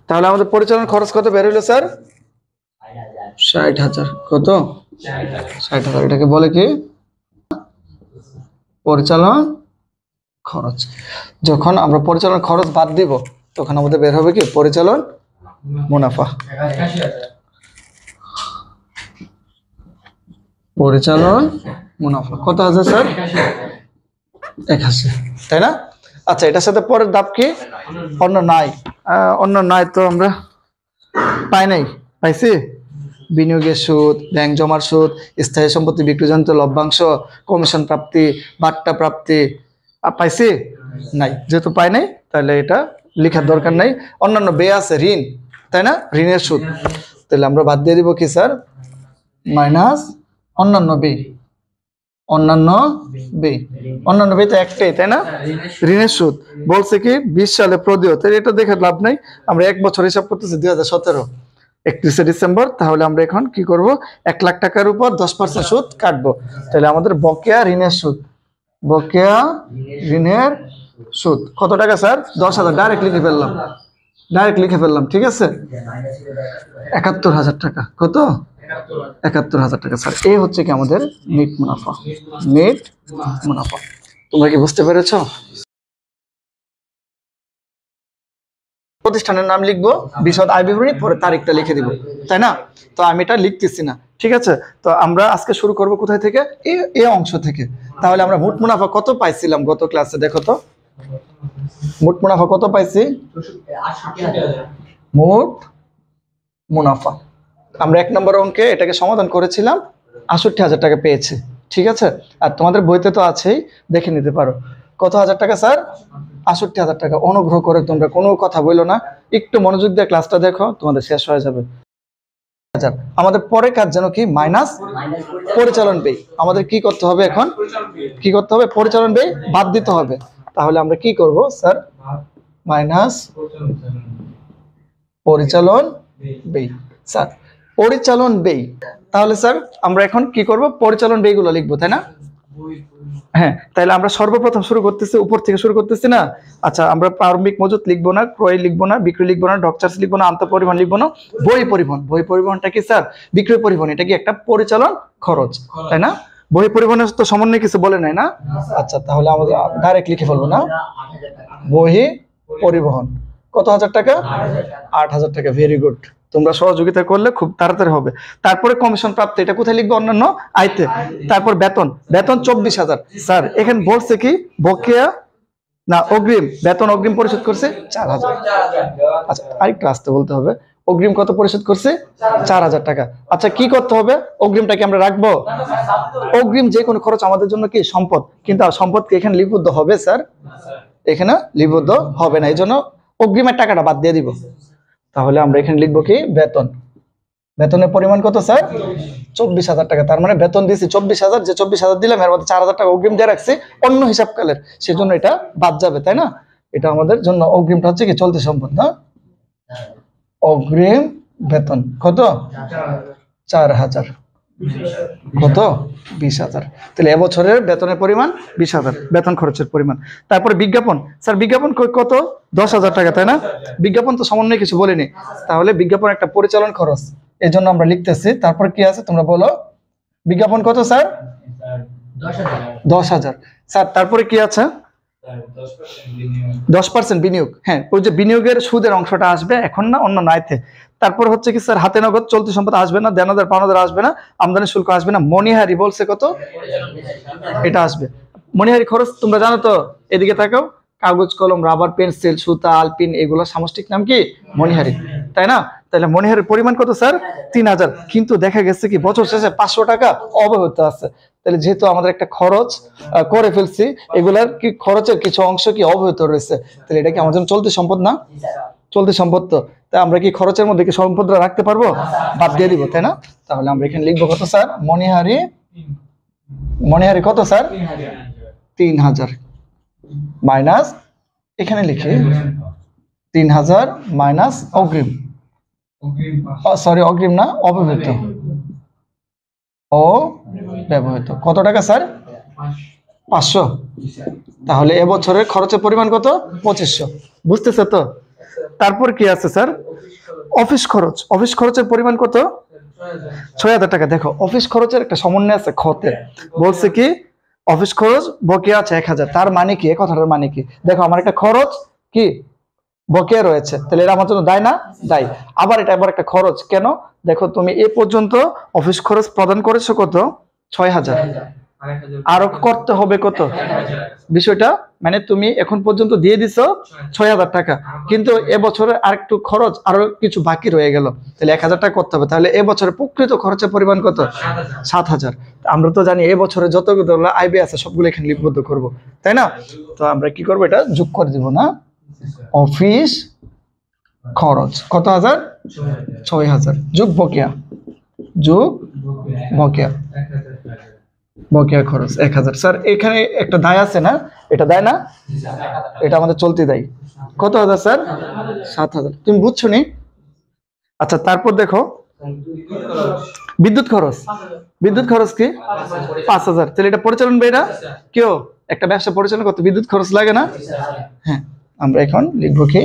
তাহলে আমাদের পরিচালন খরচ কত বের হইলো স্যার? 60,000। কত? 60,000। এটাকে বলে কি পরিচালন খরচ। যখন আমরা পরিচালন খরচ বাদ দিব তখন আমাদের বের হবে কি পরিচালন মুনাফা। পরিচালন মুনাফা কত আছে স্যার? 81, তাই না? আচ্ছা, এটার সাথে পরের ধাপ কি? অন্য নাই। অন্য নাই তো আমরা পাই নাই, পাইছি? বিনিয়োগের সুদ, ব্যাংক জমার সুদ, স্থায়ী সম্পত্তি বিক্রিজনিত লভ্যাংশ, কমিশন প্রাপ্তি, বাট্টা প্রাপ্তি পাইছি? নাই। যেহেতু পাই নাই তাহলে এটা লেখার দরকার নাই। অন্যান্য ব্যয় আছে, ঋণ, তাই না? ঋণের সুদ। তাহলে আমরা বাদ দিয়ে দিব কি স্যার? মাইনাস অন্যান্য ব্যয়। অন্যান্য ব্যয়, অন্যান্য ব্যয় তো একটাই, তাই না? ঋণের সুদ বলছে কি 20 সালে প্রদেয়। তাহলে এটা দেখে লাভ নাই, আমরা এক বছর হিসাব করতেছি 2017, 31শে ডিসেম্বর। তাহলে আমরা এখন কি করব, 1 লাখ টাকার উপর 10% সুদ কাটবো। তাহলে আমাদের বকেয়া ঋণের সুদ, বকেয়া ঋণের সুদ কত টাকা স্যার? 10,000। ডাইরেক্ট লিখে ফেললাম, ডাইরেক্ট লিখে ফেললাম। ঠিক আছে, 71,000 টাকা। কত? 71,000 টাকা। স্যার এই হচ্ছে কি আমাদের নেট মুনাফা, নেট মুনাফা। তোমরা কি বুঝতে পেরেছো? প্রতিষ্ঠানের নাম লিখবো, বিশদ আয় বিবরণী, পরে তারিখটা লিখে দিব, তাই না? তো আমি এটা লিখতেছি না, ঠিক আছে? তো আমরা আজকে শুরু করব কোথায় থেকে? এই অংশ থেকে। তাহলে আমরা মোট মুনাফা কত পাইছিলাম গত ক্লাসে? দেখো তো মোট মুনাফা কত পাইছি? মোট মুনাফা আমরা 1 নম্বর অঙ্কে এটাকে সমাধান করেছিলাম, 68,000 টাকা পেয়েছে। ঠিক আছে, আর তোমাদের বইতে তো আছেই, দেখে নিতে পারো। কত হাজার টাকা স্যার? 68,000 টাকা। অনুগ্রহ করে তোমরা কোনো কথা বলো না, একটু মনোযোগ দিয়ে ক্লাসটা দেখো, তোমাদের শেষ হয়ে যাবে। আমাদের পরে কাজ যেন কি? মাইনাস পরিচালন ব্যয়। আমাদের কি করতে হবে এখন? কি করতে হবে? পরিচালন ব্যয় বাদ দিতে হবে। তাহলে আমরা কি করব স্যার? মাইনাস পরিচালন ব্যয়। স্যার পরিচালন ব্যয়, তাহলে স্যার আমরা এখন কি করব? পরিচালন ব্যয়গুলো লিখবো, তাই না? হ্যাঁ, তাহলে আমরা সর্বপ্রথম শুরু করতেছি, উপর থেকে শুরু করতেছি না? আচ্ছা, আমরা প্রারম্ভিক মজুত লিখবো না, ক্রয় লিখবো না, বিক্রি লিখবো না, ডক চার্জ লিখবো না, আন্তঃপরিবহন লিখবো না, বই পরিবহন। বই পরিবহনটা কি স্যার? বিক্রয় পরিবহন। এটা কি একটা পরিচালন খরচ, তাই না? বই পরিবহনের তো সমন্বয়ে কিছু বলে নাই না? আচ্ছা, তাহলে আমাদের ডাইরেক্ট লিখে ফেলবো না? বই পরিবহন কত হাজার টাকা? 8,000 টাকা। ভেরি গুড, তোমরা সহযোগিতা করলে খুব তাড়াতাড়ি হবে। তারপরে কমিশন প্রাপ্ত, এটা কোথায় লিখবো? অন্যান্য আইতে। তারপর বেতন, বেতন 24,000। স্যার এখানে বলছে কি বকেয়া না অগ্রিম? বেতন অগ্রিম পরিশোধ করছে 4,000। আচ্ছা, আরেকটু আসতে বলতে হবে। অগ্রিম কত পরিশোধ করছে? 4,000 টাকা। আচ্ছা, কি করতে হবে? অগ্রিমটাকে আমরা রাখবো। অগ্রিম যে কোনো খরচ আমাদের জন্য কি সম্পদ, কিন্তু সম্পদ কি এখানে লিপিবদ্ধ হবে স্যার? এখানে লিপিবদ্ধ হবে না, এই জন্য অগ্রিমের টাকাটা বাদ দিয়ে দিব। তাহলে আমরা এখানে লিখবো কি? বেতন। বেতনের পরিমাণ কত স্যার? 24,000 টাকা। তার মানে বেতন দিয়েছি 24,000, যে 24,000 দিলাম এর মধ্যে 4,000 টাকা অগ্রিম দিয়ে রাখছি অন্য হিসাবকালের, সেজন্য এটা বাদ যাবে, তাই না? এটা আমাদের জন্য অগ্রিমটা হচ্ছে কি চলতি সম্পদ, না? অগ্রিম বেতন কত? 4,000। কত? 20,000। তাহলে এবছরের বেতনের পরিমাণ 20,000, বেতন খরচের পরিমাণ। তারপরে বিজ্ঞাপন, স্যার বিজ্ঞাপন কত? 10,000 টাকা, তাই না? বিজ্ঞাপন তো সমন্বয়ে কিছু বলিনি, তাহলে বিজ্ঞাপন একটা পরিচালন খরচ, এই জন্য আমরা লিখতেছি। তারপর কি আছে তোমরা বলো, বিজ্ঞাপন কত স্যার? 10,000 স্যার। তারপরে কি আছে? 10% বিনিয়োগ। হ্যাঁ, ওই যে বিনিয়োগের সুদের অংশটা আসবে এখন না, অন্য নয়তে। তারপর হচ্ছে কি স্যার, হাতে নগদ চলতি সম্পদ আসবে না, দেনাদার পাওনাদার আসবে না, আমদানি শুল্ক আসবে না, মনিহারি বলছে কত, এটা আসবে। মনিহারি খরচ তোমরা জানো তো, এদিকে তাকাও, কাগজ কলম রাবার পেন্সিল সুতা আলপিন এগুলো সামষ্টিক নাম কি মনিহারি, তাই না? তাহলে মনিহারির পরিমাণ কত স্যার? 3,000। কিন্তু দেখা গেছে কি বছর শেষে 500 টাকা অব্যাহত আছে। তাহলে যেহেতু আমাদের একটা খরচ করে ফেলছি, এগুলার কি খরচের কিছু অংশ কি অব্যাহত রয়েছে, তাহলে এটা কি আমার জন্য চলতি সম্পদ না? চলতি সম্পদ তো। তাই আমরা কি খরচের মধ্যে কি সম্পদটা রাখতে পারবো? বাদ দিয়ে দিব, তাই না? তাহলে আমরা এখানে লিখবো কত স্যার? মনিহারি। মনিহারি কত স্যার? 3,000 মাইনাস, এখানে লিখি 3,000 মাইনাস অগ্রিম, সরি অগ্রিম না, অব্যবহৃত। অব্যবহৃত কত টাকা স্যার? 500। তাহলে এবছরের খরচের পরিমাণ কত? 2500। বুঝতেছে তো? তারপর কি আছে স্যার? অফিস খরচ। অফিস খরচের পরিমাণ কত? 6,000 টাকা। দেখো অফিস খরচের একটা সমন্বয় আছে খতে, বলছে কি অফিস খরচ বকেয়া আছে 1,000। তার মানে কি, এই কথাটার মানে কি? দেখো আমার একটা খরচ কি বকেয়া রয়েছে, তাহলে এটা আমার জন্য দায় না? দায়। আবার এটা আবার একটা খরচ। কেন? দেখো তুমি এ পর্যন্ত অফিস খরচ প্রদান করেছো কত? 6,000। আরো করতে হবে কত? বিষয়টা মানে তুমি এখন পর্যন্ত দিয়ে দিছো 6,000 টাকা, কিন্তু এবছরে আরেকটু খরচ আরো কিছু বাকি রয়ে গেল, তাহলে 1,000 টাকা করতে হবে। তাহলে এবছরে প্রকৃত খরচের পরিমাণ কত? 7,000। আমরা তো জানি এবছরে যতগুলো আয় ব্যয় আছে সবগুলো এখানে লিপিবদ্ধ করব, তাই না? তো আমরা কি করবো, এটা যোগ করে দিব না? অফিস খরচ কত হাজার? 6,000 যোগ বকেয়া, যোগ বকেয়া, বকেয়া খরচ 1,000। স্যার এখানে একটা দায় আছে না, এটা দায় না, এটা আমাদের চলতি দায়। কত হাজার স্যার? 7,000। তুমি বুঝছো নি? আচ্ছা তারপর দেখো বিদ্যুৎ খরচ। বিদ্যুৎ খরচ কি? 5,000। তাহলে এটা পরিচালন ব্যয় না? কেউ একটা ব্যবসা পরিচালনা করতে বিদ্যুৎ খরচ লাগে না? হ্যাঁ, আমরা এখন লিখবো কি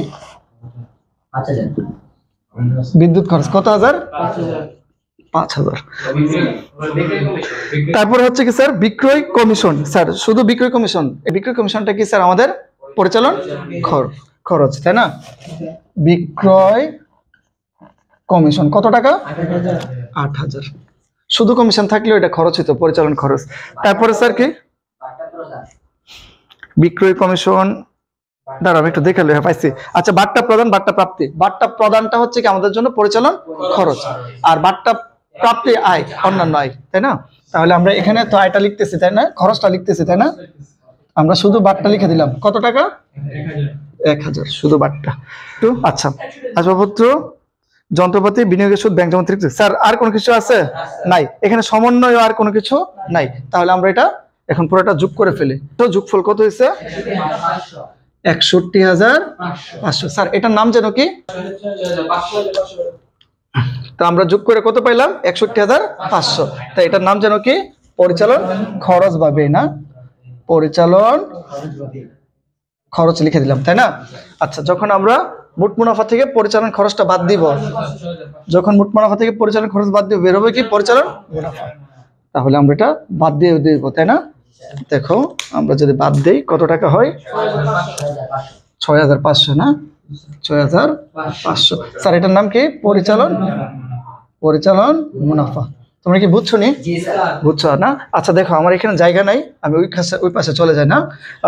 বিদ্যুৎ খরচ কত হাজার? 5,000। তারপরে হচ্ছে কি স্যার বিক্রয় কমিশন। স্যার শুধু বিক্রয় কমিশন, এই বিক্রয় কমিশনটা কি স্যার আমাদের পরিচালন খরচ, তাই না? বিক্রয় কমিশন কত টাকা? 8,000। শুধু কমিশন থাকলেও এটা খরচ হতো, পরিচালন খরচ। তারপরে স্যার কি বিক্রয় কমিশন, দাঁড়াও একটু দেখে লো, পাইছি। আচ্ছা বাট্টা প্রদান বাট্টা প্রাপ্তি। বাট্টা প্রদানটা হচ্ছে কি আমাদের জন্য পরিচালন খরচ, আর বাট্টা প্রাপ্তি আয়, অন্যান্য আয়, তাই না? তাহলে আমরা এখানে তো আয়টা লিখতেছি তাই না, খরচটা লিখতেছি তাই না? আমরা শুধু বাট্টা লিখে দিলাম। কত টাকা? 1,000 শুধু বাট্টা। আচ্ছা আসবাবপত্র যন্ত্রপাতি বিনিয়োগের সুদ ব্যাংক জমা তৃপ্তি। স্যার আর কোনো কিছু আছে? নাই। এখানে সমন্বয় আর কোনো কিছু নাই। তাহলে আমরা এটা এখন পুরোটা যোগ করে ফেলি। তো যোগফল কত হয়েছে? 61,500। স্যার এটার নাম যেন কি? তো আমরা যোগ করে কত পাইলাম? 61,500। তাই এটার নাম যেন কি? পরিচালন খরচ বা ব্যয় না, পরিচালন খরচ লিখে দিলাম, তাই না? আচ্ছা যখন আমরা মোট মুনাফা থেকে পরিচালন খরচটা বাদ দিব, যখন মোট মুনাফা থেকে পরিচালন খরচ বাদ দিব, বের হবে কি? পরিচালন মুনাফা। তাহলে আমরা এটা বাদ দিয়ে দিব, তাই না? দেখো আমরা যদি বাদ দেই কত টাকা হয়? 6,500 না? 6,500। স্যার এটার নাম কি? পরিচালন মুনাফা। তোমরা কি বুঝছো নি? বুঝছো না? আচ্ছা দেখো আমার এখানে জায়গা নাই, আমি ওই পাশে চলে যাই না?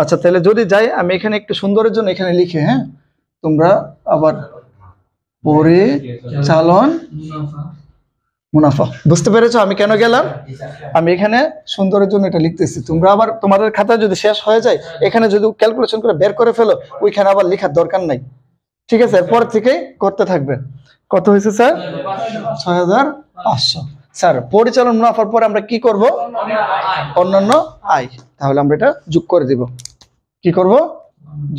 আচ্ছা তাহলে যদি যাই আমি এখানে একটু সুন্দরের জন্য এখানে লিখি, হ্যাঁ তোমরা আবার পরিচালন মুনাফা। বুঝতে পেরেছো আমি কেন গেলাম? আমি এখানে সুন্দরের জন্য এটা লিখতেছি। তোমরা আবার তোমাদের খাতা যদি শেষ হয়ে যায়, এখানে যদি ক্যালকুলেশন করে বের করে ফেলো, ওইখানে আবার লেখার দরকার নাই, ঠিক আছে? এরপর থেকে করতে থাকবে। কত হয়েছে স্যার? 6,500। স্যার পরিচালন মুনাফার পরে আমরা কি করব? অন্যান্য আয়। তাহলে আমরা এটা যোগ করে দিব। কি করব?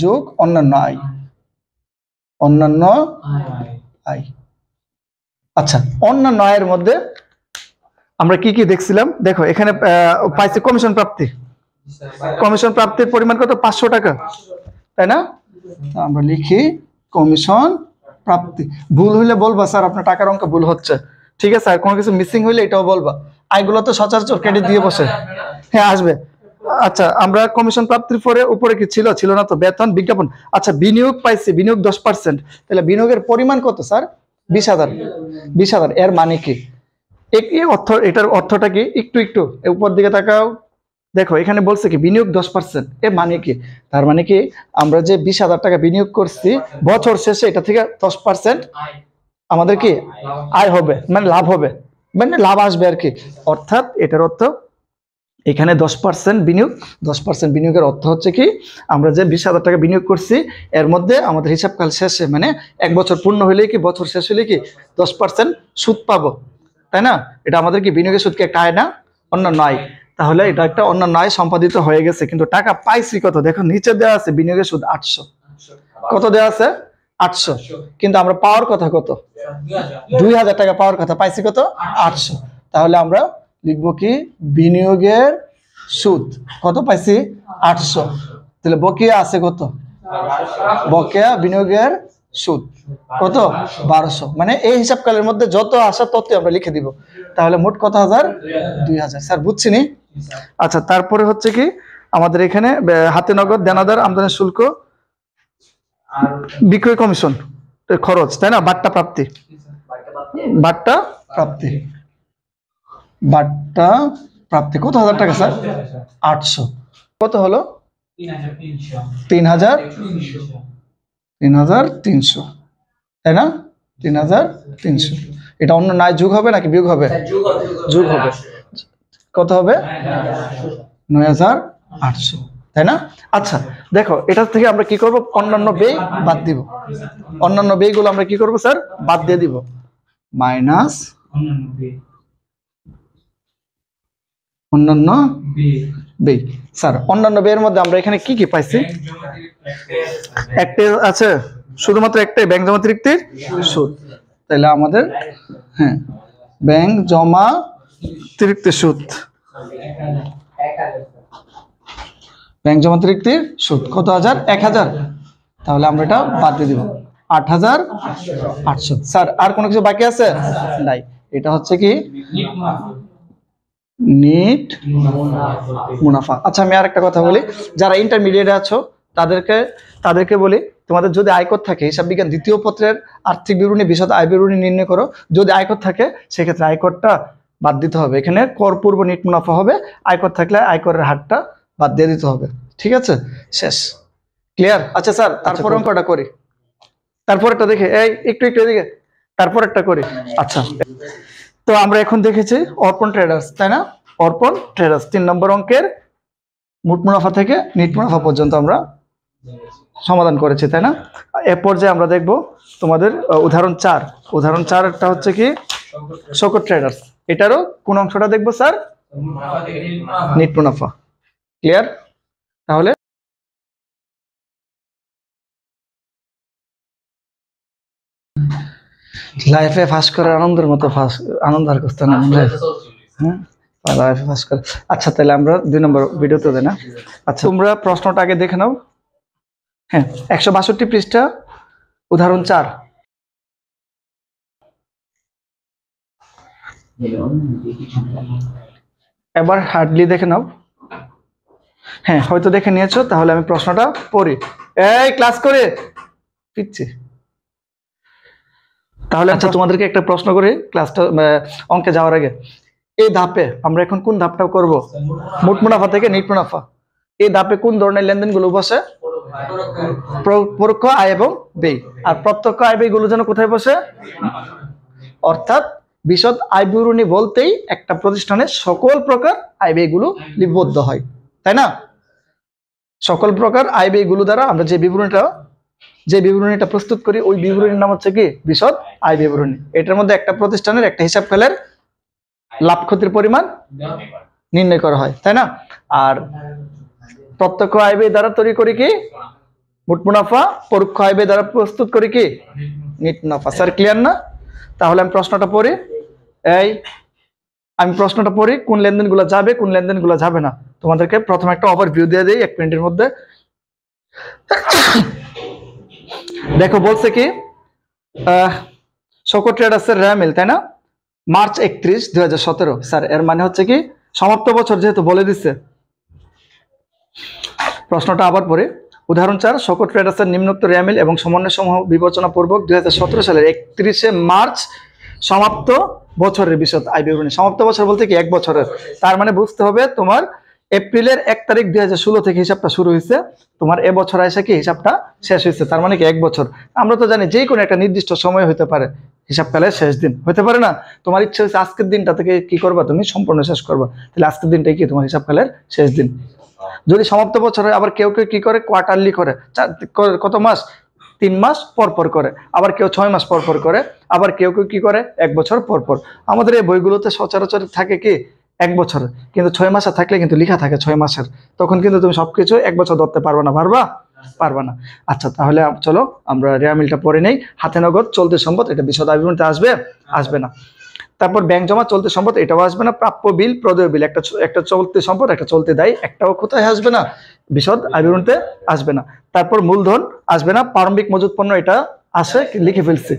যোগ অন্যান্য আয়, অন্যান্য আয়। আচ্ছা অন্যান্য আয়ের মধ্যে আমরা কি কি দেখছিলাম? দেখো এখানে পাইছি কমিশন প্রাপ্তি। কমিশন প্রাপ্তির পরিমাণ কত? 500 টাকা, তাই না? আমরা লিখি কমিশন প্রাপ্তি। ভুল হইলে বলবা স্যার আপনার টাকার অঙ্ক ভুল হচ্ছে, ঠিক আছে, আর কোনো কিছু মিসিং হইলে এটাও বলবা। আয়গুলো তো সচরাচর ক্রেডিট দিয়ে বসে। হ্যাঁ আসবে। আচ্ছা, আমরা কমিশন প্রাপ্তির পরে উপরে কি ছিল, ছিল না তো, বেতন, বিজ্ঞাপন। আচ্ছা, বিনিয়োগ পাইছি, বিনিয়োগ 10%, তাহলে বিনিয়োগের পরিমাণ কত স্যার? 20,000। 20,000 এর মানে কি? এই অর্থ, এটার অর্থটা কি? একটু একটু উপর দিকে তাকাও, দেখো এখানে বলছে কি বিনিয়োগ 10%, এর মানে কি? তার মানে কি আমরা যে 20,000 টাকা বিনিয়োগ করছি, বছর শেষে এটা থেকে 10% আমাদের কি আয় হবে, মানে লাভ হবে, মানে লাভ আসবে আর কি। অর্থাৎ এটার অর্থ এখানে 10% বিনিয়োগ, 10% বিনিয়োগের অর্থ হচ্ছে কি আমরা যে 20,000 টাকা বিনিয়োগ করছি এর মধ্যে আমাদের হিসাবকাল শেষে, মানে 1 বছর পূর্ণ হইলে কি, বছর শেষ হইলে কি 10% সুদ পাবো, তাই না? এটা আমাদের কি বিনিয়োগের সুদ কি একটা আয় না? অন্যান্য আয়। তাহলে এটা একটা অন্যান্য আয় সম্পাদিত হয়ে গেছে, কিন্তু টাকা পাইছি কত? দেখো নিচে দেওয়া আছে বিনিয়োগের সুদ 800। কত দেওয়া আছে? 800। কিন্তু আমরা পাওয়ার কথা কত? 2,000 টাকা পাওয়ার কথা, পাইছি কত? 800। তাহলে আমরা লিখবো কি বিনিয়োগের সুদ কত পাইছি? 800। তাহলে বকেয়া আছে কত? বকেয়া বিনিয়োগের সুদ কত? 1200। মানে এই হিসাবকালের মধ্যে যত আসা তত আমরা লিখে দিব। তাহলে মোট কত হাজার? 2,000। স্যার বুঝছিনি? আচ্ছা, তারপরে হচ্ছে কি আমাদের এখানে হাতে নগদ, দেনাদার, আমদানি শুল্ক, বিক্রয় কমিশন খরচ, তাই না? বাট্টা প্রাপ্তি, বাট্টা প্রাপ্তি, বাট্টা প্রাপ্তি কত হাজার টাকা স্যার? 800। কত হলো? 3,300, তাই না? 3,300। এটা অন্য নাই যোগ হবে নাকি বিয়োগ হবে? যোগ হবে। কত হবে? 9,800, তাই না? আচ্ছা দেখো, এটা থেকে আমরা কি করব? অন্যান্য ব্যয় বাদ দিব। অন্যান্য ব্যয়গুলো আমরা কি করব স্যার? বাদ দিয়ে দিব। মাইনাস অন্যান্য ব্যয়। স্যার অন্যান্য ব্যয়ের মধ্যে আমরা এখানে কি কি পাইছি? একটাই আছে, শুধুমাত্র একটাই, ব্যাংক জমা অতিরিক্তের সুদ। তাহলে আমাদের হ্যাঁ ব্যাংক জমা অতিরিক্ত সুদ, ব্যাংক জমা অতিরিক্তের সুদ কত হাজার? 1,000। তাহলে আমরা এটা বাদ দিয়ে দিব, 8,800। স্যার আর কোনো কিছু বাকি আছে? নাই। এটা হচ্ছে কি নেট মুনাফা। আচ্ছা আমি আর একটা কথা বলি, যারা ইন্টারমিডিয়েটে আছো তাদেরকে বলি, তোমাদের যদি আয়কর থাকে, হিসাব বিজ্ঞান দ্বিতীয় পত্রের আর্থিক বিবরণী বিশদ আয় বিবরণী নির্ণয় করো। যদি আয়কর থাকে সেক্ষেত্রে আয়করটা বাদ দিতে হবে। এখানে কর পূর্ব নেট মুনাফা হবে, আয়কর থাকলে আয়করের হারটা বাদ দিয়ে দিতে হবে। ঠিক আছে, শেষ, ক্লিয়ার? আচ্ছা স্যার তারপর অঙ্কটা করি, তারপর একটা দেখে এই একটু একটু এদিকে, তারপর একটা করি। আচ্ছা তো আমরা এখন দেখেছি অর্পণ ট্রেডার্স, তাই না? অর্পণ ট্রেডার্স 3 নম্বর অঙ্কের মোট মুনাফা থেকে নেট মুনাফা পর্যন্ত আমরা সমাধান করেছি, তাই না? এ পর্যায়ে আমরা দেখব তোমাদের উদাহরণ 4। উদাহরণ 4টা হচ্ছে কি শকর ট্রেডার্স। এটারও কোন অংশটা দেখবো স্যার? নেট মুনাফা। ক্লিয়ার? তাহলে লাইফে ফাঁস করার আনন্দের মতো আনন্দ আর করতে না। হ্যাঁ লাইফে ফাঁস করে। আচ্ছা তাহলে আমরা 2 নম্বর ভিডিওতে দেই না। আচ্ছা তোমরা প্রশ্নটা আগে দেখে নাও। হ্যাঁ 162 পৃষ্ঠা, উদাহরণ 4। এবার হার্ডলি দেখে নাও। হ্যাঁ হয়তো দেখে নিয়েছো, তাহলে আমি প্রশ্নটা পড়ি। এই ক্লাস করে পিচ্ছি। তাহলে আচ্ছা তোমাদেরকে একটা প্রশ্ন করে ক্লাসটা অঙ্কে যাওয়ার আগে, এই ধাপে আমরা এখন কোন ধাপটা করব? মোট মুনাফা থেকে নেট মুনাফা। এই ধাপে কোন ধরনের লেনদেনগুলো বসে? পরোক্ষ আয় এবং ব্যয়। আর প্রত্যক্ষ আয় ব্যয়গুলো যেন কোথায় বসে? অর্থাৎ বিশদ আয় বিবরণী বলতেই একটা প্রতিষ্ঠানের সকল প্রকার আয় ব্যয়গুলো লিপিবদ্ধ হয়, তাই না? সকল প্রকার আয় ব্যয়গুলো দ্বারা আমরা যে বিবরণীটা প্রস্তুত করি, ওই বিবরণীর নাম হচ্ছে কি বিশদ আয় বিবরণী। এটার মধ্যে একটা প্রতিষ্ঠানের একটা হিসাবকালের লাভ ক্ষতির পরিমাণ নির্ণয় করা হয়, তাই না? আর প্রত্যক্ষ আয় ব্যয় দ্বারা তৈরি করি কি মোট মুনাফা, পরোক্ষ আয় ব্যয় দ্বারা প্রস্তুত করি কি নেট মুনাফা। স্যার ক্লিয়ার না? তাহলে আমি প্রশ্নটা পড়ি। আমি প্রশ্নটা পড়ি, কোন লেনদেনগুলো যাবে কোন লেনদেনগুলো যাবে না। তোমাদেরকে প্রথমে একটা ওভারভিউ দিয়ে দেই 1 মিনিটের মধ্যে। দেখো বলছে কি শকর ট্রেডার্সের র্যামিল, তাই না? মার্চ 31, 2017। স্যার এর মানে হচ্ছে কি সমাপ্ত বছর যেহেতু বলে দিচ্ছে। প্রশ্নটা আবার পড়ে। উদাহরণ 4, শকট ট্রেডার্সের নিম্নোক্ত রেয়ামিল এবং সমন্বয় সমূহ বিবেচনা পূর্বক 2017 সালের 31 মার্চ সমাপ্ত বছরের বিশদ আয় বিবরণী। সমাপ্ত বছর বলতে কি 1 বছরের, তার মানে বুঝতে হবে তোমার এপ্রিলের 1 তারিখ 2016 থেকে হিসাবটা শুরু হয়েছে, তোমার এবছর এসে কি হিসাবটা শেষ হয়েছে, তার মানে কি 1 বছর। আমরা তো জানি যে কোনো একটা নির্দিষ্ট সময় হতে পারে হিসাবকালের শেষ দিন, হতে পারে না? তোমার ইচ্ছে হচ্ছে আজকের দিনটা থেকে কি করবা, তুমি সম্পূর্ণ শেষ করবা, তাহলে আজকের দিনটাই কি তোমার হিসাবকালের শেষ দিন। যদি সমাপ্ত বছর হয়, আবার কেউ কেউ কি করে কোয়ার্টারলি করে, কত মাস, 3 মাস পর পর করে, আবার কেউ 6 মাস পর পর করে, আবার কেউ কেউ কি করে 1 বছর পর পর। আমাদের এই বইগুলোতে সচরাচর থাকে কি 1 বছরের, কিন্তু 6 মাসে থাকলে কিন্তু লেখা থাকে 6 মাসের, তখন কিন্তু তুমি সবকিছু 1 বছর ধরতে পারবে না, পারবা না। আচ্ছা তাহলে চলো আমরা রেয়ামিলটা পড়ে নেই। হাতে নগদ, চলতি সম্পদ, এটা বিশদ আয় বিবরণীতে আসবে না। তারপর ব্যাংক জমা, চলতি সম্পদ, এটাও আসবে না। প্রাপ্য বিল, প্রদেয় বিল, একটা চলতি সম্পদ, একটা চলতি দায়, একটাও কোথায় আসবে না, বিশদ আয় বিবরণীতে আসবে না। তারপর মূলধন আসবে না। প্রারম্ভিক মজুত পণ্য, এটা আসে, লিখে ফেলছে,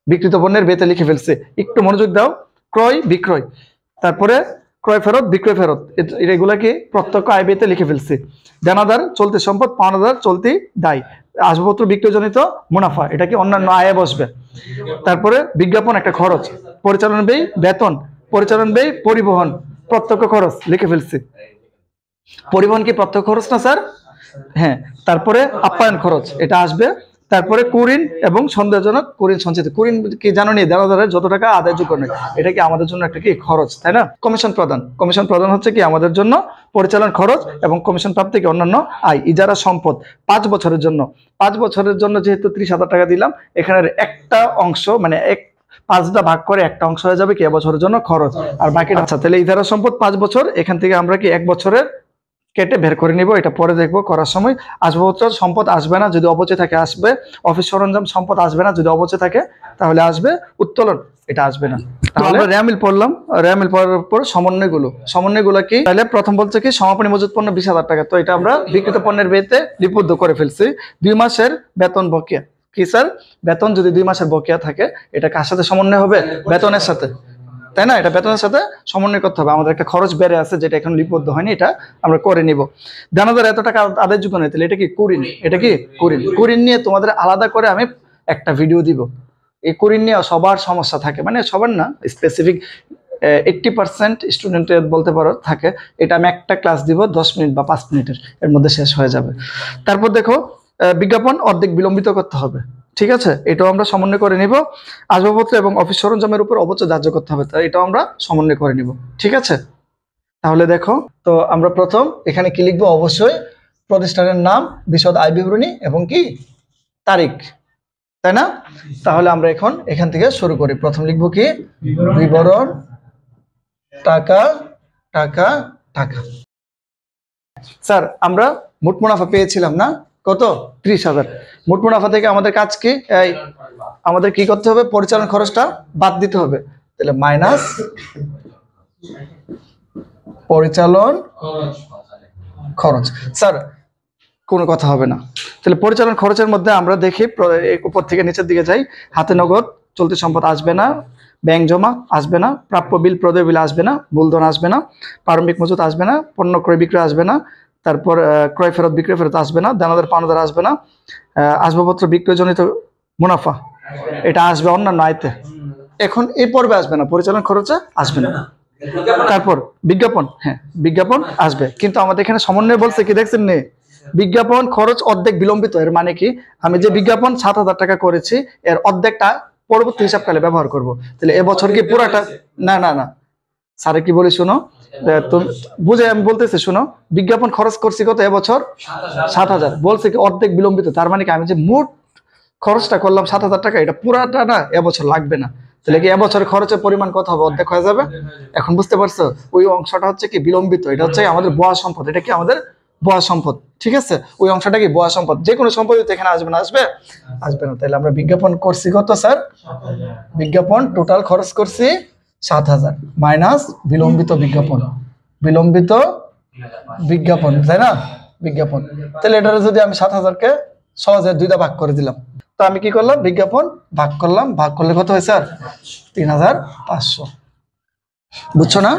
বিক্রিত পণ্যের বেতে লিখে ফেলছে, একটু মনোযোগ দাও। ক্রয় বিক্রয়, তারপরে ক্রয় ফেরত, বিক্রয় ফেরত, এগুলা কি প্রত্যক্ষ আয় বেতে লিখে ফেলছে। দেনাদার, চলতি সম্পদ, পাওনাদার, চলতি দায়। আসবাবপত্র বিক্রয়জনিত মুনাফা, এটা কি অন্যান্য আয়ে বসবে। তারপরে বিজ্ঞাপন একটা খরচ। পরিচালন ব্যয়, বেতন, পরিচালন ব্যয়, পরিবহন, প্রত্যক্ষ খরচ লিখে ফেলছি। পরিবহন কি প্রত্যক্ষ খরচ না স্যার? হ্যাঁ। তারপরে আপ্যায়ন খরচ, এটা আসবে। তারপরে কুরিন এবং সন্দেহজনক কুরিন সঞ্চিত, কুরিন কি জানো নি, দেনাদারের যত টাকা আদায়যোগ্য নয়, এটা কি আমাদের জন্য একটা কি খরচ, তাই না? কমিশন প্রদান, কমিশন প্রদান হচ্ছে কি আমাদের জন্য পরিচালন খরচ এবং কমিশন প্রাপ্তি কি অন্যান্য আয়। ইজারা সম্পদ 5 বছরের জন্য, 5 বছরের জন্য যেহেতু 30,000 টাকা দিলাম, এখানে একটা অংশ মানে 5টা ভাগ করে একটা অংশ হয়ে যাবে কি এবছরের জন্য খরচ, আর বাকিটা। আচ্ছা তাহলে ইজারা সম্পদ 5 বছর, এখান থেকে আমরা কি 1 বছরের কেটে বের করে নিব, এটা পরে দেখবো করার সময়। আসবাবপত্র সম্পদ আসবে না, যদি অপচয় থাকে আসবে। অফিস সরঞ্জাম সম্পদ আসবে না, যদি অপচয় থাকে তাহলে আসবে। উত্তোলন, এটা আসবে না। আমরা রেয়ামিল পড়লাম, রেয়ামিল পড়ার পর সমন্বয়গুলো কি, তাহলে প্রথম বলছে কি সমাপনী মজুত পণ্য 20,000 টাকা, তো এটা আমরা বিক্রিত পণ্যের বেতে লিপিবদ্ধ করে ফেলছি। 2 মাসের বেতন বকেয়া, কি স্যার? বেতন যদি 2 মাসের বকেয়া থাকে, এটা কার সাথে সমন্বয় হবে? বেতনের সাথে, তাই না? এটা বেতনের সাথে সমন্বয় করতে হবে। আমাদের একটা খরচ বেড়ে আছে যেটা এখন লিপিবদ্ধ হয়নি, এটা আমরা করে নিব। দেনাদার এত টাকা আদায়যোগ্য নয়, তাহলে এটা কি কুরিন, এটা কি কুরিন। কুরিন নিয়ে তোমাদের আলাদা করে আমি একটা ভিডিও দিব। এই কুরিন নিয়ে সবার সমস্যা থাকে, মানে সবার না, স্পেসিফিক 80% স্টুডেন্টের বলতে পারো থাকে। এটা আমি একটা ক্লাস দিব 10 মিনিট বা 5 মিনিটের, এর মধ্যে শেষ হয়ে যাবে। তারপর দেখো বিজ্ঞাপন অর্ধেক বিলম্বিত করতে হবে, ঠিক আছে, এটাও আমরা সমন্বয় করে নিব। আসবাবপত্র এবং অফিস সরঞ্জামের উপর অবচয় ধার্য করতে হবে, তাই এটাও আমরা সমন্বয় করে নিব, ঠিক আছে। তাহলে দেখো তো আমরা প্রথম এখানে কি লিখবো, অবশ্যই প্রতিষ্ঠানের নাম, বিশদ আয় বিবরণী এবং কি তারিখ, তাই না? তাহলে আমরা এখন এখান থেকে শুরু করি। প্রথম লিখবো কি বিবরণ, টাকা টাকা টাকা। স্যার আমরা মোট মুনাফা পেয়েছিলাম না, কত? 30,000। মোট মুনাফা থেকে আমাদের কাজ কি, আমাদের কি করতে হবে, পরিচালন খরচটা বাদ দিতে হবে। তাহলে মাইনাস পরিচালন খরচ। স্যার কোনো কথা হবে না, তাহলে পরিচালন খরচের মধ্যে আমরা দেখি উপর থেকে নিচের দিকে যাই। হাতে নগদ, চলতি সম্পদ আসবে না, ব্যাংক জমা আসবে না, প্রাপ্য বিল, প্রদেয় বিল আসবে না, মূলধন আসবে না, প্রারম্ভিক মজুত আসবে না, পণ্য ক্রয় বিক্রয় আসবে না, তারপর ক্রয় ফেরত, বিক্রয় ফেরত আসবে না, দেনাদার পাওনাদার আসবে না, আসবাবপত্র বিক্রয়জনিত মুনাফা এটা আসবে অন্যান্য আয়তে। এখন এই পর্বে আসবে না, পরিচালন খরচে আসবে না। তারপর বিজ্ঞাপন, হ্যাঁ বিজ্ঞাপন আসবে, কিন্তু আমাদের এখানে সমন্বয় বলছে কি দেখছেন নে, বিজ্ঞাপন খরচ অর্ধেক বিলম্বিত। এর মানে কি, আমি যে বিজ্ঞাপন 7,000 টাকা করেছি, এর অর্ধেকটা পরবর্তী হিসাবকালে ব্যবহার করব। তাহলে এবছর কি পুরাটা, না না না স্যারে কি বলি শোনো, তুমি বুঝে আমি বলতেছি শোনো, বিজ্ঞাপন খরচ করছি কত এবছর? 7,000। বলছে কি অর্ধেক বিলম্বিত, তার মানে কি আমি যে মোট খরচটা করলাম 7,000 টাকা, এটা পুরাটা না এবছর লাগবে না। তাহলে কি এবছর খরচের পরিমাণ কত হবে? অর্ধেক হয়ে যাবে। এখন বুঝতে পারছো, ওই অংশটা হচ্ছে কি বিলম্বিত, এটা হচ্ছে আমাদের বয়া সম্পদ, এটা কি আমাদের বয়া সম্পদ, ঠিক আছে। ওই অংশটা কি বয়া সম্পদ, যে কোনো সম্পদ এখানে আসবে না, আসবে না। তাহলে আমরা বিজ্ঞাপন করছি কত স্যার? বিজ্ঞাপন টোটাল খরচ করছি 7,000 মাইনাস বিলম্বিত বিজ্ঞাপন, বিলম্বিত বিজ্ঞাপন, তাই না? বিজ্ঞাপন, তাহলে এটা যদি আমি 7,000-কে সহজে 2টা ভাগ করে দিলাম, তো আমি কি করলাম, বিজ্ঞাপন ভাগ করলাম, ভাগ করলে কত হয় স্যার? 3,500। বুঝছো না?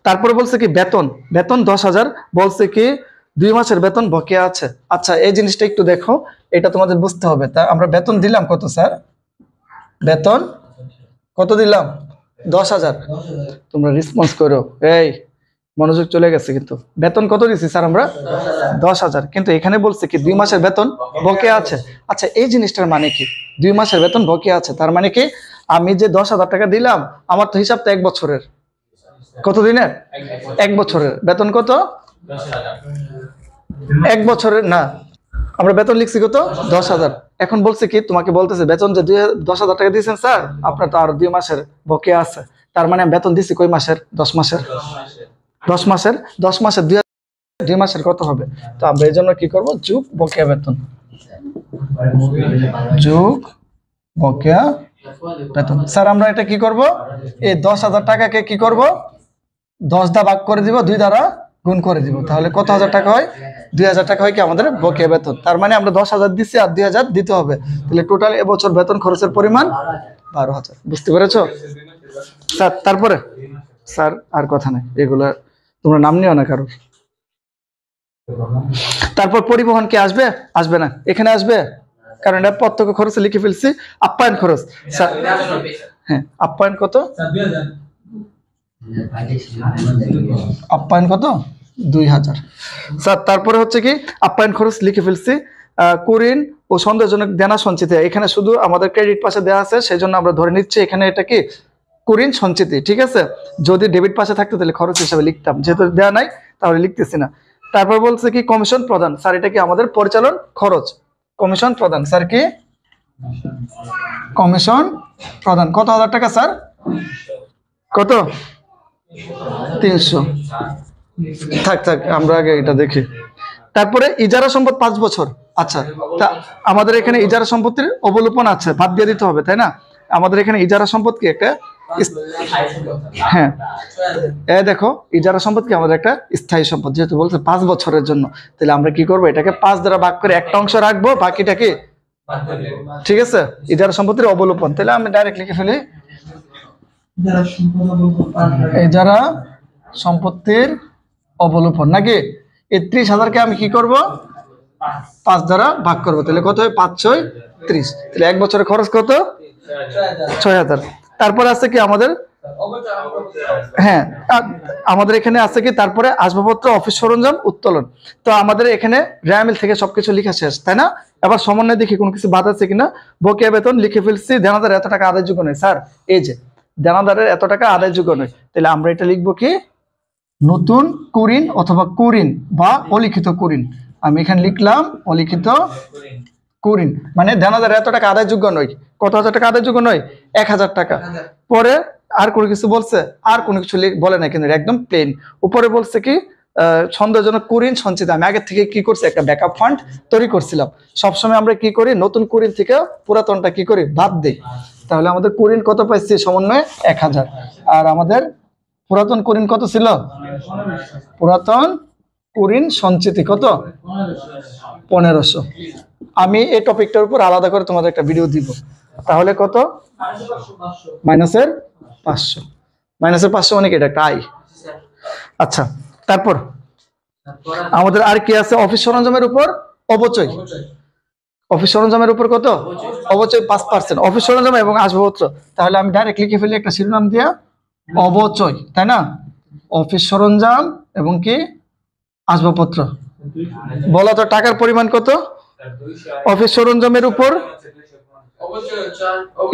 তারপরে বলছে কি বেতন, বেতন 10,000, বলছে কি 2 মাসের বেতন বকেয়া আছে। আচ্ছা এই জিনিসটা একটু দেখো, এটা তোমাদের বুঝতে হবে। তা আমরা বেতন দিলাম কত স্যার? বেতন কত দিলাম? 10,000। তোমরা রেসপন্স করো, এই মনোযোগ চলে গেছে কিন্তু। বেতন কত দিছি স্যার আমরা? 10,000। কিন্তু এখানে বলছে কি 2 মাসের বেতন বকেয়া আছে। আচ্ছা এই জিনিসটার মানে কি? 2 মাসের বেতন বকেয়া আছে তার মানে কি আমি যে 10,000 টাকা দিলাম আমার তো হিসাবটা 1 বছরের। কত দিনের? 1 বছরের। বেতন কত? 1 বছরের না, আমরা বেতন লিখছি কত? 10,000। এখন বলছে কি তোমাকে বলতেছে বেতন যে 10,000 টাকা দিয়েছেন স্যার, আপনার তো আরো 2 মাসের বকেয়া আছে। তার মানে আমি বেতন দিছি কই মাসের? 10 মাসের। 10 মাসের 10 মাসের 2 মাসের কত হবে? তো আমরা এই জন্য কি করব? যোগ বকেয়া বেতন, যোগ বকেয়া বেতন। স্যার আমরা এটা কি করব? এই 10,000 টাকাকে কি করব? 10 দ্বারা ভাগ করে দিব, 2 দ্বারা গুণ করে দিব। তাহলে কত হাজার টাকা হয়? 2,000 টাকা হয় কি আমাদের বকেয়া বেতন। তার মানে আমরা 10,000 দিচ্ছি আর 2,000 দিতে হবে। তাহলে টোটাল এবছর বেতন খরচের পরিমাণ 12,000। বুঝতে পেরেছো স্যার? তারপরে স্যার আর কথা নাই, এগুলা তোমরা নাম নিও না কারোর। তারপর পরিবহন কি আসবে? আসবে না, এখানে আসবে কারণ এটা প্রত্যক্ষ খরচে লিখে ফেলছি। আপ্যায়ন খরচ স্যার, হ্যাঁ আপ্যায়ন কত? আপ্যায়ন কত? 2,000 স্যার। তারপরে হচ্ছে কি আপ্যায়ন খরচ লিখে ফেলছি। কুরিন ও সন্দেহজনক দেনা সঞ্চিতি, এখানে শুধু আমাদের ক্রেডিট পাশে দেওয়া আছে সেই জন্য আমরা ধরে নিচ্ছি এখানে এটা কি কুরিন সঞ্চিতি, ঠিক আছে? যদি ডেবিট পাশে থাকতো তাহলে খরচ হিসাবে লিখতাম, যেহেতু দেওয়া নাই তাহলে লিখতেছি না। তারপর বলছে কি কমিশন প্রদান, স্যার এটা কি আমাদের পরিচালন খরচ। কমিশন প্রদান স্যার কি? কমিশন প্রদান কত হাজার টাকা স্যার? কত? 300। থাক থাক আমরা আগে এটা দেখি। তারপরে ইজারা সম্পদ 5 বছর। আচ্ছা তা আমাদের এখানে ইজারা সম্পত্তির অবলোপন আছে, বাদ দিয়ে দিতে হবে তাই না? আমাদের এখানে ইজারা সম্পদ কি একটা হ্যাঁ দেখো ইজারা সম্পদ কি আমাদের একটা স্থায়ী সম্পদ, যেহেতু বলছে 5 বছরের জন্য, তাহলে আমরা কি করবো? এটাকে 5 দ্বারা ভাগ করে একটা অংশ রাখবো, বাকিটাকে ঠিক আছে ইজারা সম্পত্তির অবলোপন। তাহলে আমি ডাইরেক্ট লিখে ফেলি ইজারা সম্পত্তির অবলোপন, নাকি? এই 30,000কে আমি কি করব? 5 দ্বারা ভাগ করবো, তাহলে কত হয়? 5 6 30। তাহলে 1 বছরের খরচ কত? 6,000। তারপরে আছে কি আমাদের হ্যাঁ আমাদের এখানে আছে কি তারপরে আসবাবপত্র অফিস সরঞ্জাম উত্তোলন। তো আমাদের এখানে র্যামিল থেকে সবকিছু লেখা শেষ তাই না? এবার সমন্বয় দেখি কোনো কিছু বাদ আছে কিনা। বকেয়া বেতন লিখে ফেলছি, দেনাদার এত টাকা আদায়যোগ্য নয়। স্যার এই যে দেনাদারের এত টাকা আদায়যোগ্য নয়, তাহলে আমরা এটা লিখবো কি নতুন কুরিন অথবা কুরিন বা অলিখিত কুরিন। আমি এখানে লিখলাম অলিখিত কুরিন, মানে দেনাদার এত টাকা আদায়যোগ্য নয়। কত হাজার টাকা আদায়যোগ্য নয়? 1,000 টাকা। পরে আর কোনো কিছু বলছে? আর কোনো কিছু বলে না, কিন্তু একদম প্লেন। উপরে বলছে কি সন্দেহজনক কুরিন সঞ্চিত। আমি আগে থেকে কি করছি? একটা ব্যাকআপ ফান্ড তৈরি করছিলাম। সবসময় আমরা কি করি? নতুন কুরিন থেকে পুরাতনটা কি করি? বাদ দিই। তাহলে আমাদের কুরিন কত পাইছি? সমন্বয়ে 1,000। আর আমাদের পুরাতন কুরিন কত ছিল? পুরাতন কুরিন সঞ্চিতি কত? 1,500। আমি এই টপিকটার উপর আলাদা করে তোমাদের একটা ভিডিও দিব। তাহলে কত? মাইনাসের 500। মাইনাসের 500 মানে কি? এটা একটা আয়। আচ্ছা তারপর আমাদের আর কি আছে? অফিস সরঞ্জামের উপর অবচয়। অফিস সরঞ্জামের উপর কত? অবচয় 5%। অফিস সরঞ্জাম এবং আসবাবপত্র, তাহলে আমি ডাইরেক্ট লিখে ফেলি একটা শিরোনাম দিয়া অবচয়, তাই না? অফিস সরঞ্জাম এবং কি আসবাবপত্র। বলা তো টাকার পরিমাণ কত? অফিস সরঞ্জামের উপর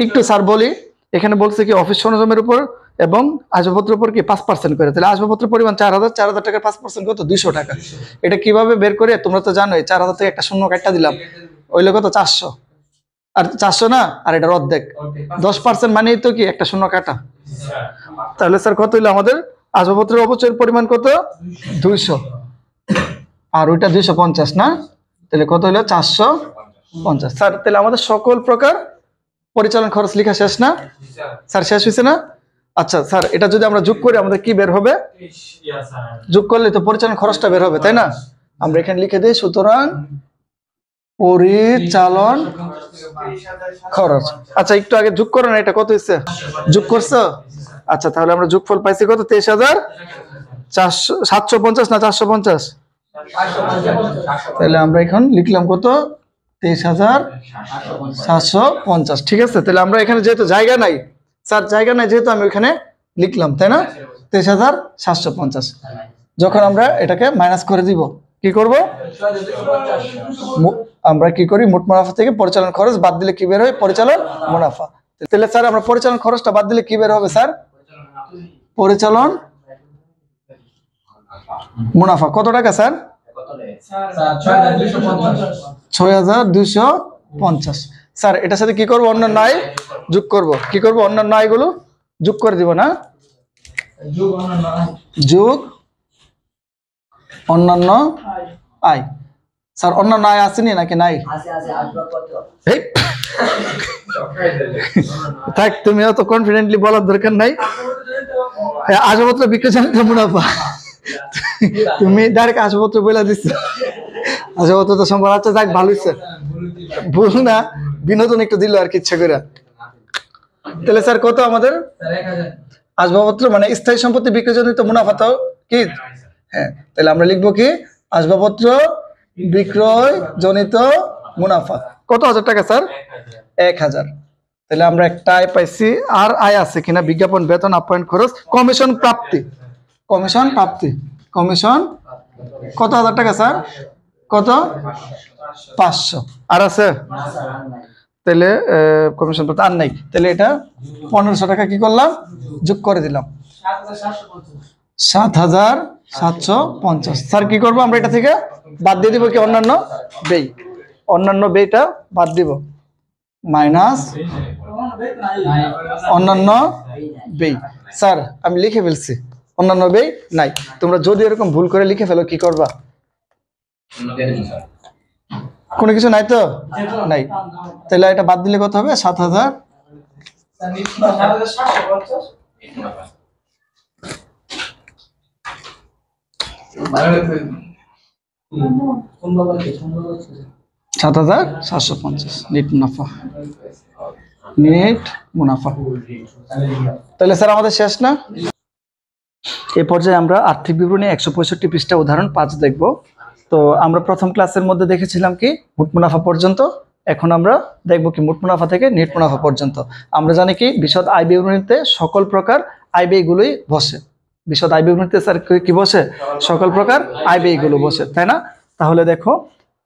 একটু স্যার বলি, এখানে বলছে কি অফিস সরঞ্জামের উপর এবং আসবাবপত্রের উপর কি 5% করে। তাহলে আসবাবপত্রের পরিমাণ 4,000, 4,000 টাকার 5% কত? 200 টাকা। এটা কিভাবে বের করে? তোমরা তো জানোই 4,000 থেকে একটা শূন্য কাটটা দিলাম, ওইলে কত? 400। আর 400 না, আর এটার অর্ধেক 10% মানেই তো কি একটা শূন্য কাটা। তাহলে স্যার কত হইলো আমাদের? আসবাবপত্রের অবচয়ের পরিমাণ কত? 200। আর ওইটা 250 না, তাহলে কত হলো? 450। স্যার তাহলে আমাদের সকল প্রকার পরিচালন খরচ লেখা শেষ না স্যার? শেষ হয়েছে না? আচ্ছা স্যার এটা যদি আমরা যোগ করি আমাদের কি বের হবে? যোগ করলে তো পরিচালন খরচটা বের হবে তাই না? আমরা এখানে লিখে দিই সুতরাং পরিচালন খরচ। আচ্ছা একটু আগে যোগ করো না, এটা কত হয়েছে? যোগ করছো? আচ্ছা, তাহলে আমরা যোগফল পাইছি কত? 23,750 না 450? তাহলে আমরা এখন লিখলাম কত? 23,750। ঠিক আছে, তাহলে আমরা এখানে যেহেতু জায়গা নাই স্যার, জায়গা নাই যেহেতু আমি ওইখানে লিখলাম, তাই না? 23,750। যখন আমরা এটাকে মাইনাস করে দিব, কি করব? আমরা কি করি? মোট মুনাফা থেকে পরিচালন খরচ বাদ দিলে কি বের হয়? পরিচালন মুনাফা। তাহলে স্যার আমরা পরিচালন খরচটা বাদ দিলে কি বের হবে স্যার? পরিচালন মুনাফা। কত টাকা স্যার? 6,250। স্যার এটার সাথে কি করব? অন্যান্য আয় যোগ করব। কি করব? অন্যান্য আয়গুলো যোগ করে দিব না? যোগ অন্যান্য আয়। স্যার অন্যান্য আয় আসেনি নাকি নাই? থাক, তুমি অত কনফিডেন্টলি বলার দরকার নাই। আসবাবপত্র বিক্রয়জনিত মুনাফা, তুমি ডাইরেক্ট আসবাবপত্র বলে দিচ্ছ। আসবাবপত্র তো সম্ভব। আচ্ছা যাক, ভালো হচ্ছে, ভুল না, বিনোদন একটু দিল আর কি ইচ্ছা করে। তাহলে স্যার কত আমাদের? আসবাবপত্র মানে স্থায়ী সম্পত্তি বিক্রয়জনিত মুনাফা তো কি? হ্যাঁ, তাহলে আমরা লিখবো কি? আসবাবপত্র বিক্রয় জনিত মুনাফা। কত হাজার টাকা স্যার? 1,000। তাহলে আমরা একটা আয় পাইছি। আর আয় আছে কিনা? বিজ্ঞাপন, বেতন, আপ্যায়ন খরচ, কমিশন প্রাপ্তি। কমিশন প্রাপ্তি, কমিশন কত হাজার টাকা স্যার? কত? 500। আর আছে? তাহলে কমিশন প্রাপ্তি আর নাই। তাহলে এটা 1500 টাকা কি করলাম? যোগ করে দিলাম। 7,750। স্যার কি করবো আমরা? এটা থেকে বাদ দিয়ে দিব কি? অন্যান্য ব্যয়। অন্যান্য ব্যয়টা বাদ দিব, মাইনাস অন্যান্য ব্যয়। স্যার আমি লিখে ফেলছি, অন্যান্য ব্যয় নাই। তোমরা যদি এরকম ভুল করে লিখে ফেলো কি করবা? কোনো কিছু নাই তো? নাই। তাহলে এটা বাদ দিলে কত হবে? 7,000। $7,750 নেট মুনাফা। নেট মুনাফা। তাহলে স্যার আমাদের শেষ না? এই পর্যায়ে আমরা আর্থিক বিবরণী 165 পৃষ্ঠা উদাহরণ 5 দেখব। তো আমরা প্রথম ক্লাসের মধ্যে দেখেছিলাম কি? মোট মুনাফা পর্যন্ত। এখন আমরা দেখব কি? মোট মুনাফা থেকে নেট মুনাফা পর্যন্ত। আমরা জানি কি? বিশদ আয় বিবরণীতে সকল প্রকার আয় ব্যয়গুলোই বসে। বিশদ আয় বিবরণীতে স্যার কি বসে? সকল প্রকার আয় ব্যয়গুলো বসে, তাই না? তাহলে দেখো,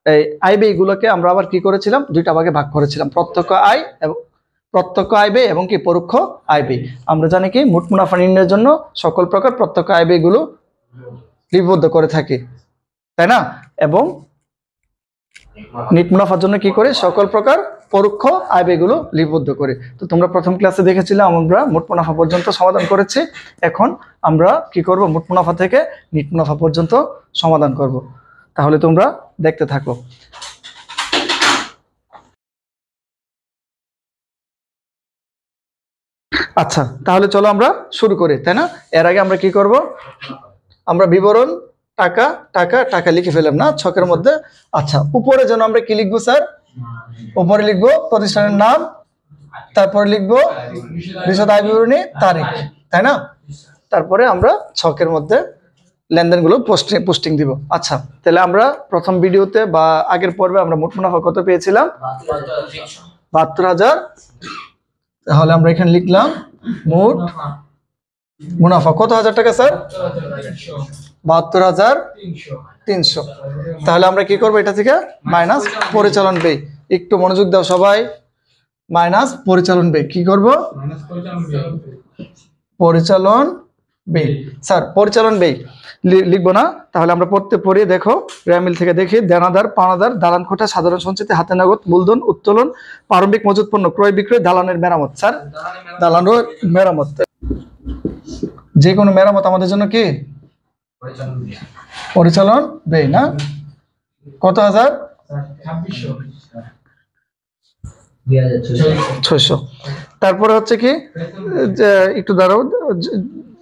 এই আয় ব্যয়গুলোকে আমরা আবার কি করেছিলাম? দুইটা ভাগে ভাগ করেছিলাম, প্রত্যক্ষ আয় এবং প্রত্যক্ষ আয় ব্যয় এবং কি পরোক্ষ আয় ব্যয়। আমরা জানি কি? মোট মুনাফা নির্ণয়ের জন্য সকল প্রকার প্রত্যক্ষ আয় ব্যয়গুলো লিপিবদ্ধ করে থাকি, তাই না? এবং নেট মুনাফার জন্য কি করে? সকল প্রকার পরোক্ষ আয় ব্যয়গুলো লিপিবদ্ধ করে। তো তোমরা প্রথম ক্লাসে দেখেছিলে আমরা মোট মুনাফা পর্যন্ত সমাধান করেছি। এখন আমরা কি করব? মোট মুনাফা থেকে নেট মুনাফা পর্যন্ত সমাধান করব। তাহলে তোমরা দেখতে থাকো। আচ্ছা, তাহলে চলো আমরা শুরু করি, তাই না? এর আগে আমরা কি করব? আমরা বিবরণ টাকা টাকা টাকা লিখে ফেললাম না ছকের মধ্যে। আচ্ছা, উপরে যেন আমরা কি লিখবো স্যার? উপরে লিখবো প্রতিষ্ঠানের নাম, তারপরে লিখবো বিশদ আয় বিবরণী, তারিখ, তাই না? তারপরে আমরা ছকের মধ্যে লেনদেনগুলো পোস্টিং দিব। আচ্ছা, তাহলে আমরা প্রথম ভিডিওতে বা আগের পর্বে আমরা মোট মুনাফা কত পেয়েছিলাম? 72,000। তাহলে আমরা এখানে লিখলাম মোট মুনাফা কত হাজার টাকা স্যার? 72,300। তাহলে আমরা কি করবো? এটা থেকে মাইনাস পরিচালন ব্যয়। একটু মনোযোগ দাও সবাই। মাইনাস পরিচালন ব্যয় কি করব? পরিচালন ব্যয়। স্যার পরিচালন ব্যয় লিখবো না? তাহলে আমরা পড়িয়ে দেখো, রেমিল থেকে দেখি। দেনাদার, পাওনাদার, দালান কোঠা, সাধারণ সঞ্চিতি, হাতে নগদ, মূলধন, উত্তোলন, প্রারম্ভিক মজুত পণ্য, ক্রয় বিক্রয়, দালানের মেরামত। স্যার দালানের মেরামত, যে কোনো মেরামত আমাদের জন্য কি? পরিচালন ব্যয় না? কত হাজার? 600। তারপরে হচ্ছে কি? একটু দাঁড়াও,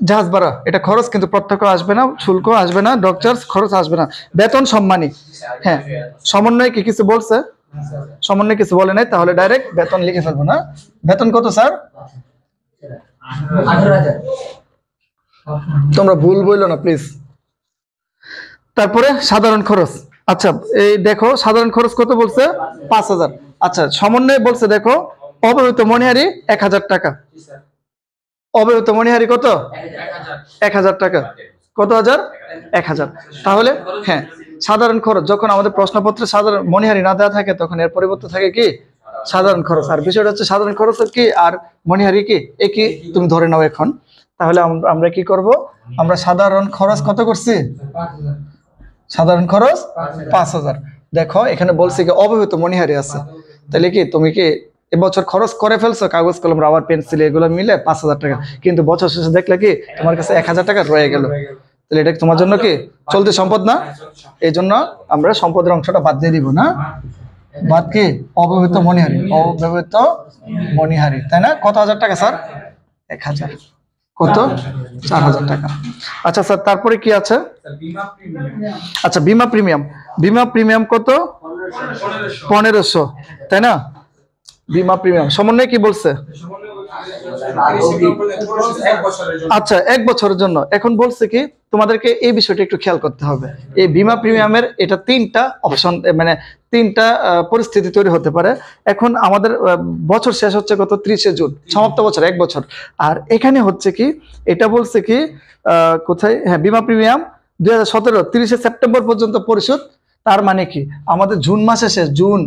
জাহাজ ভাড়া এটা খরচ, কিন্তু প্রত্যক্ষ আসবে না, শুল্ক আসবে না, ডক চার্জ খরচ আসবে না। বেতন সম্মানী, হ্যাঁ। সমন্বয় কি কিছু বলছে? সমন্বয় কিছু বলে নাই, তাহলে ডাইরেক্ট বেতন লিখে ফেলবো না? বেতন কত স্যার? 18,000 তোমরা ভুল বললো না প্লিজ। তারপরে সাধারণ খরচ, আচ্ছা এই দেখো সাধারণ খরচ কত বলছে 5,000। আচ্ছা সমন্বয় বলছে দেখো অব্যবহৃত মণিহারি 1,000 টাকা, অব্যবহৃত মণিহারি কত 1,000 টাকা, কত হাজার 1,000। তাহলে হ্যাঁ সাধারণ খরচ যখন আমাদের প্রশ্নপত্রে সাধারণ মণিহারি না দেওয়া থাকে তখন এর পরিবর্তে থাকে কি সাধারণ খরচ। আর বিষয়টা হচ্ছে সাধারণ খরচ কি আর মণিহারি কি একই তুমি ধরে নাও এখন। তাহলে আমরা কি করব, আমরা সাধারণ খরচ কত করছি, সাধারণ খরচ 5,000। দেখো এখানে বলছি কি অব্যবহৃত মণিহারি আছে, তাহলে কি তুমি কি এবছর খরচ করে ফেলছো কাগজ কলম রাবার পেন্সিল এগুলো মিলে 5,000 টাকা, কিন্তু বছর শেষে দেখলে কি তোমার কাছে 1,000 টাকা রয়ে গেল, তাহলে এটা তোমার জন্য কি চলতি সম্পদ না? এই জন্য আমরা সম্পদের অংশটা বাদ দিয়ে দিব না, বাদ কি অব্যবহৃত মণিহারি, অব্যবহৃত মণিহারি, তাই না? কত হাজার টাকা স্যার 1,000, কত 4,000 টাকা। আচ্ছা স্যার তারপরে কি আছে, আচ্ছা বীমা প্রিমিয়াম, বীমা প্রিমিয়াম কত 1,500, তাই না? বীমা প্রিমিয়াম সমন্বয় কি বলছে, আচ্ছা 1 বছরের জন্য। এখন বলছে কি তোমাদেরকে এই বিষয়টা একটু খেয়াল করতে হবে, এই বীমা প্রিমিয়ামের এটা 3টা অপশন, মানে 3টা পরিস্থিতি তৈরি হতে পারে। এখন আমাদের বছর শেষ হচ্ছে কত 30শে জুন, সমাপ্ত বছর 1 বছর। আর এখানে হচ্ছে কি এটা বলছে কি কোথায়, হ্যাঁ বীমা প্রিমিয়াম 2017 30শে সেপ্টেম্বর পর্যন্ত পরিশোধ। তার মানে কি আমাদের জুন মাসে শেষ, জুন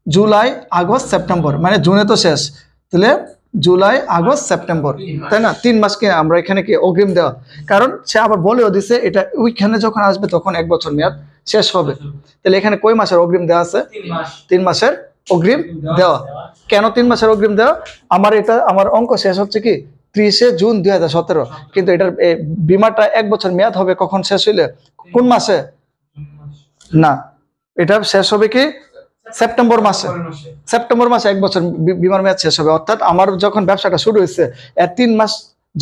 জুলাই আগস্ট সেপ্টেম্বর, মানে জুনে তো শেষ, তাহলে জুলাই আগস্ট সেপ্টেম্বর, তাই না? 3 মাসকে আমরা এখানে কি অগ্রিম দেওয়া, কারণ সে আবার বলেও দিছে এটা ওইখানে যখন আসবে তখন 1 বছর মেয়াদ শেষ হবে। তাহলে এখানে কয় মাসের অগ্রিম দেওয়া আছে, 3 মাসের অগ্রিম দেওয়া। কেন 3 মাসের অগ্রিম দেওয়া, আমার এটা আমার অঙ্ক শেষ হচ্ছে কি 30শে জুন 2017, কিন্তু এটার বীমাটা 1 বছর মেয়াদ হবে কখন শেষ হইলে, কোন মাসে, না এটা শেষ হবে কি সেপ্টেম্বর মাসে, সেপ্টেম্বর মাসে 1 বছর বীমার মেয়াদ শেষ হবে। অর্থাৎ আমার যখন ব্যবসাটা শুরু হয়েছে এর 3 মাস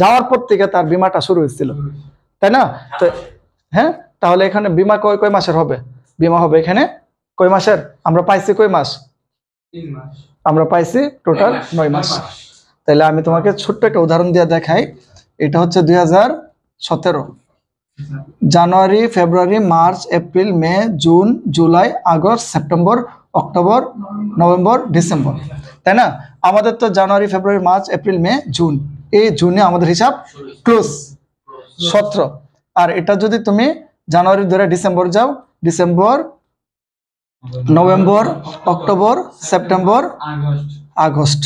যাওয়ার পর থেকে তার বীমাটা শুরু হয়েছিল, তাই না? তো হ্যাঁ তাহলে এখানে বীমা কয় মাসের হবে, বীমা হবে এখানে কয় মাসের, আমরা পাইছি কয় মাস, 3 মাস, আমরা পাইছি টোটাল 9 মাস। তাহলে আমি তোমাকে ছোট্ট একটা উদাহরণ দিয়ে দেখাই, এটা হচ্ছে 2017, জানুয়ারি ফেব্রুয়ারি মার্চ এপ্রিল মে জুন জুলাই আগস্ট সেপ্টেম্বর অক্টোবর নভেম্বর ডিসেম্বর, তাই না? আমাদের তো জানুয়ারি ফেব্রুয়ারি মার্চ এপ্রিল মে জুন, এই জুনে আমাদের হিসাব ক্লোজ 17। আর এটা যদি তুমি জানুয়ারি ধরে ডিসেম্বর যাও, December November October September August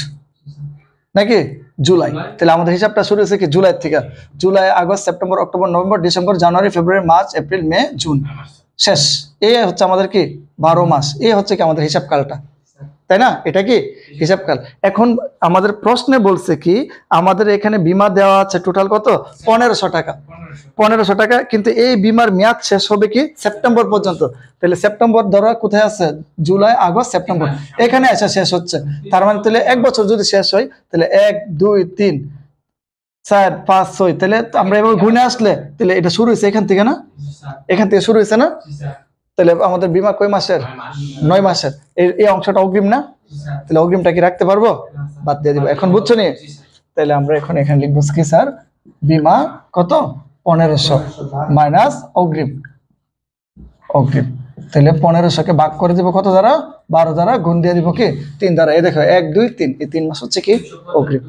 নাকি জুলাই, তাহলে আমাদের হিসাবটা শুরু হয়েছে কি জুলাই থেকে, জুলাই আগস্ট সেপ্টেম্বর অক্টোবর নভেম্বর ডিসেম্বর জানুয়ারি ফেব্রুয়ারি মার্চ এপ্রিল মে জুন, শেষ। এই হচ্ছে আমাদের কি 12 মাস, এই হচ্ছে কি আমাদের হিসাব কালটা, তাই না? এটা কি হিসাব কাল। এখন আমাদের প্রশ্নে বলছে কি আমাদের এখানে বীমা দেওয়া আছে টোটাল কত 1,500 টাকা, 1,500 টাকা, কিন্তু এই বীমার মেয়াদ শেষ হবে কি সেপ্টেম্বর পর্যন্ত। তাহলে সেপ্টেম্বর ধরো কোথায় আছে, জুলাই আগস্ট সেপ্টেম্বর, এখানে এসে শেষ হচ্ছে। তার মানে তাহলে 1 বছর যদি শেষ হয় তাহলে 1 2 3 4 5 6, তাহলে আমরা এভাবে গুনে আসলে তাহলে এটা শুরু হয়েছে এখান থেকে না, এখান থেকে শুরু হয়েছে না? তাহলে আমাদের বীমা কয় মাসের, 9 মাসের। এই অংশটা অগ্রিম না, তাহলে অগ্রিমটা কি রাখতে পারবো, বাদ দিয়ে দিব। এখন বুঝছো নি? তাহলে আমরা এখন এখানে লিখবো কি স্যার, বীমা কত 1,500 মাইনাস অগ্রিম, অগ্রিম। তাহলে 1,500 কে ভাগ করে দিব কত দ্বারা, 12 দ্বারা, গুণ দিয়ে দিব কি 3 দ্বারা। এই দেখো 1 2 3, এই 3 মাস হচ্ছে কি অগ্রিম।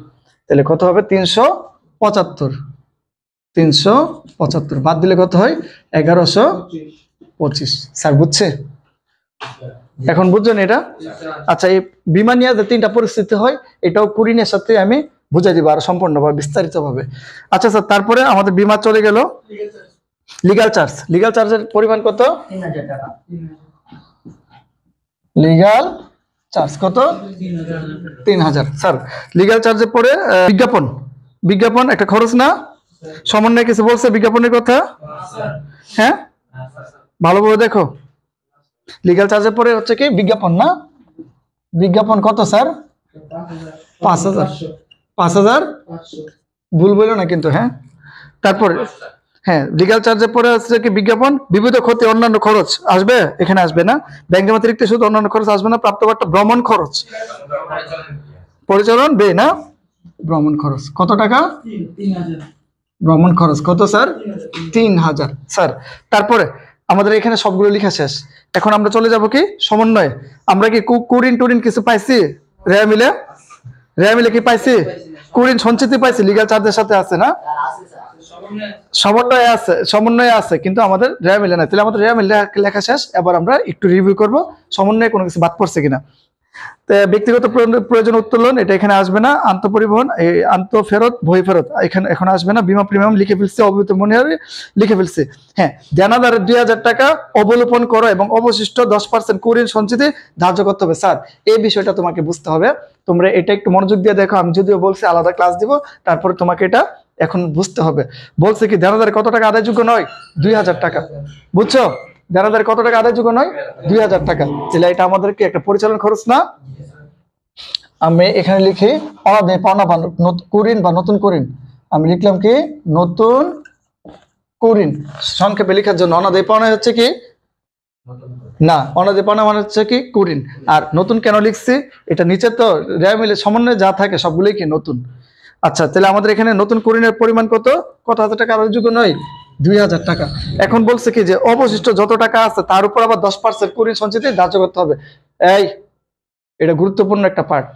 তাহলে কত হবে 375, 375 বাদ দিলে কত হয় 1,125। স্যার বুঝছে? এখন বুঝছেন এটা? আচ্ছা এই বীমা নিয়ে যে 3টা পরিস্থিতি হয় এটাও কুরিনের সাথে আমি বুঝাই দিব আর সম্পূর্ণভাবে বিস্তারিত ভাবে। আচ্ছা স্যার তারপরে আমাদের বীমা চলে গেল, লিগ্যাল চার্জ, লিগ্যাল চার্জের পরিমাণ কত 3,000 টাকা, লিগ্যাল চার্জ কত 3,000। স্যার লিগ্যাল চার্জের পরে বিজ্ঞাপন, বিজ্ঞাপন একটা খরচ না, সমন্বয় কিছু বলছে বিজ্ঞাপনের কথা, হ্যাঁ ভালোভাবে দেখো। লিগ্যাল চার্জের পরে হচ্ছে কি বিজ্ঞাপন না, বিজ্ঞাপন কত স্যার 5,000, 5,000 ভুল বললো না কিন্তু, হ্যাঁ। তারপরে হ্যাঁ লিগ্যাল চার্জের পরে হচ্ছে কি বিজ্ঞাপন, বিবিধ ক্ষতি অন্যান্য খরচ আসবে, এখানে আসবে না, ব্যাংকের অতিরিক্ত শুধু অন্যান্য খরচ আসবে না, প্রাপ্তবার্তা ভ্রমণ খরচ, পরিচালন ব্যয় না, ভ্রমণ খরচ কত টাকা? 3000 ভ্রমণ খরচ কত স্যার? 3000 স্যার। তারপরে আমাদের এখানে সবগুলো লেখা শেষ। এখন আমরা চলে যাব কি সমন্বয়ে। আমরা কি কুরিন টুরিন কিছু পাইছি? রেয়া মিলে কি পাইছি? কুরিন সঞ্চিতি পাইছি, লিগ্যাল চার্জের সাথে আছে না? সমন্বয়ে আছে কিন্তু আমাদের রেয়া মিলে না। তাহলে আমাদের রেয়া মিলে লেখা শেষ। এবার আমরা একটু রিভিউ করব সমন্বয়ে কোনো কিছু বাদ পড়ছে কিনা। ব্যক্তিগত প্রয়োজন উত্তোলন এটা এখানে আসবে না। আন্তঃপরিবহন আন্তঃফেরত বই ফেরত এখানে এখন আসবে না। বীমা প্রিমিয়াম লিখে ফেলছি, অবহিত মনে লিখে ফেলছি। হ্যাঁ, দেনাদারের 2000 টাকা অবলোপন করো এবং অবশিষ্ট 10% কুরিন সঞ্চিতি ধার্য করতে হবে। স্যার এই বিষয়টা তোমাকে বুঝতে হবে, তোমরা এটা একটু মনোযোগ দিয়ে দেখো। আমি যদিও বলছি আলাদা ক্লাস দিব, তারপরে তোমাকে এটা এখন বুঝতে হবে। বলছে কি দেনাদারের কত টাকা আদায়যোগ্য নয়? 2000 টাকা। বুঝছো? দেনাদার কত টাকা আদায়যোগ্য নয়? 2000 টাকা। তাহলে এটা আমাদেরকে একটা পরিচালন খরচ না? আমি এখানে লিখি অনাদায়ী পাওনা বা কুরিন বা নতুন কুরিন। আমি লিখলাম কি নতুন কুরিন, সংক্ষেপে লেখার জন্য। অনাদায়ী পাওনা হচ্ছে কি না, অনাদায়ী পাওনা মানে হচ্ছে কি কুরিন। আর নতুন কেন লিখছি? এটা নিচে তো রেয়া মিলে সমন্বয়ে যা থাকে সবগুলোই কি নতুন। আচ্ছা, তাহলে আমাদের এখানে নতুন কুরিনের পরিমাণ কত হাজার টাকা আদায়যোগ্য নয়? 2000 টাকা। এখন বলছে কি যে অবশিষ্ট যত টাকা আছে তার উপর আবার 10% কুরিন সঞ্চিতি ধার্য করতে হবে। এটা গুরুত্বপূর্ণ একটা পার্ট।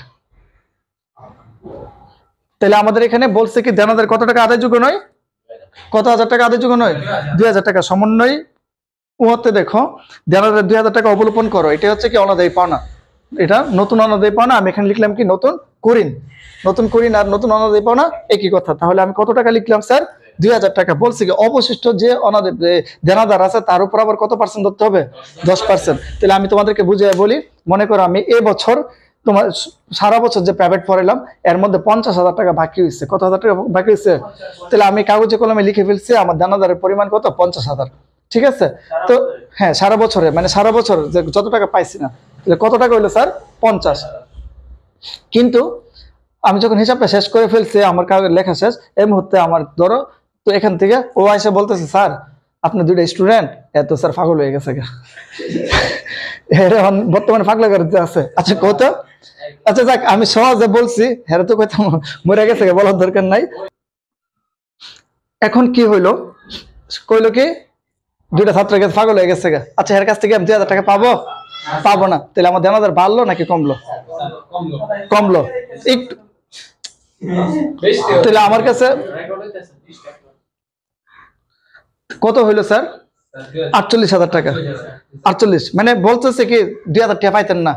তাহলে আমাদের এখানে বলছে কি দেনাদার কত টাকা আদায়যোগ্য নয়? কত হাজার টাকা আদায়যোগ্য নয়? 2000 টাকা। সমন্বয় উহাতে দেখো দেনাদার 2000 টাকা অবলোপন করো, এটা হচ্ছে কি অনাদায়ী পাওনা। এটা নতুন অনাদায়ী পাওনা। আমি এখানে লিখলাম কি নতুন কুরিন। নতুন কুরিন আর নতুন অনাদায়ী পাওনা একই কথা। তাহলে আমি কত টাকা লিখলাম স্যার? 2000 টাকা। বলছি কি অবশিষ্ট যে দেনাদার আছে তার উপর আবার কত পার্সেন্ট ধরতে হবে? 10%। তাহলে আমি তোমাদেরকে বুঝিয়ে বলি। মনে করো আমি এবছর তোমার সারা বছর যে প্রাইভেট পড়াইলাম এর মধ্যে 50,000 টাকা বাকি হয়েছে। কত হাজার টাকা বাকি হয়েছে? তাহলে আমি কাগজে কলমে লিখে ফেলছি আমার দেনাদারের পরিমাণ কত? 50,000। ঠিক আছে? তো হ্যাঁ, সারা বছরে মানে সারা বছর যে যত টাকা পাইছি না, কত টাকা হইলো স্যার? 50। কিন্তু আমি যখন হিসাবটা শেষ করে ফেলছি, আমার কাগজ লেখা শেষ, এই মুহূর্তে আমার ধরো তো এখান থেকে ও এসে বলতেছে স্যার আপনি দুইটা স্টুডেন্ট এত স্যার পাগল হয়ে গেছে বর্তমানে পাগলা করে আছে। আচ্ছা কত? আচ্ছা যাক, আমি সহজে বলছি, হ্যাঁ তো কইতাম মরে গেছে, বলার দরকার নাই। এখন কি হইলো? কইলো কি দুইটা ছাত্রের কাছে পাগল হয়ে গেছে। আচ্ছা এর কাছ থেকে আমি 2000 টাকা পাবো না। তাহলে আমার দেনাদার বাড়লো নাকি কমলো? কমলো একটু। তাহলে আমার কাছে কত হইলো স্যার? 48,000 টাকা। 48 মানে বলতেছে কি 2000 টাকা পাইতেন না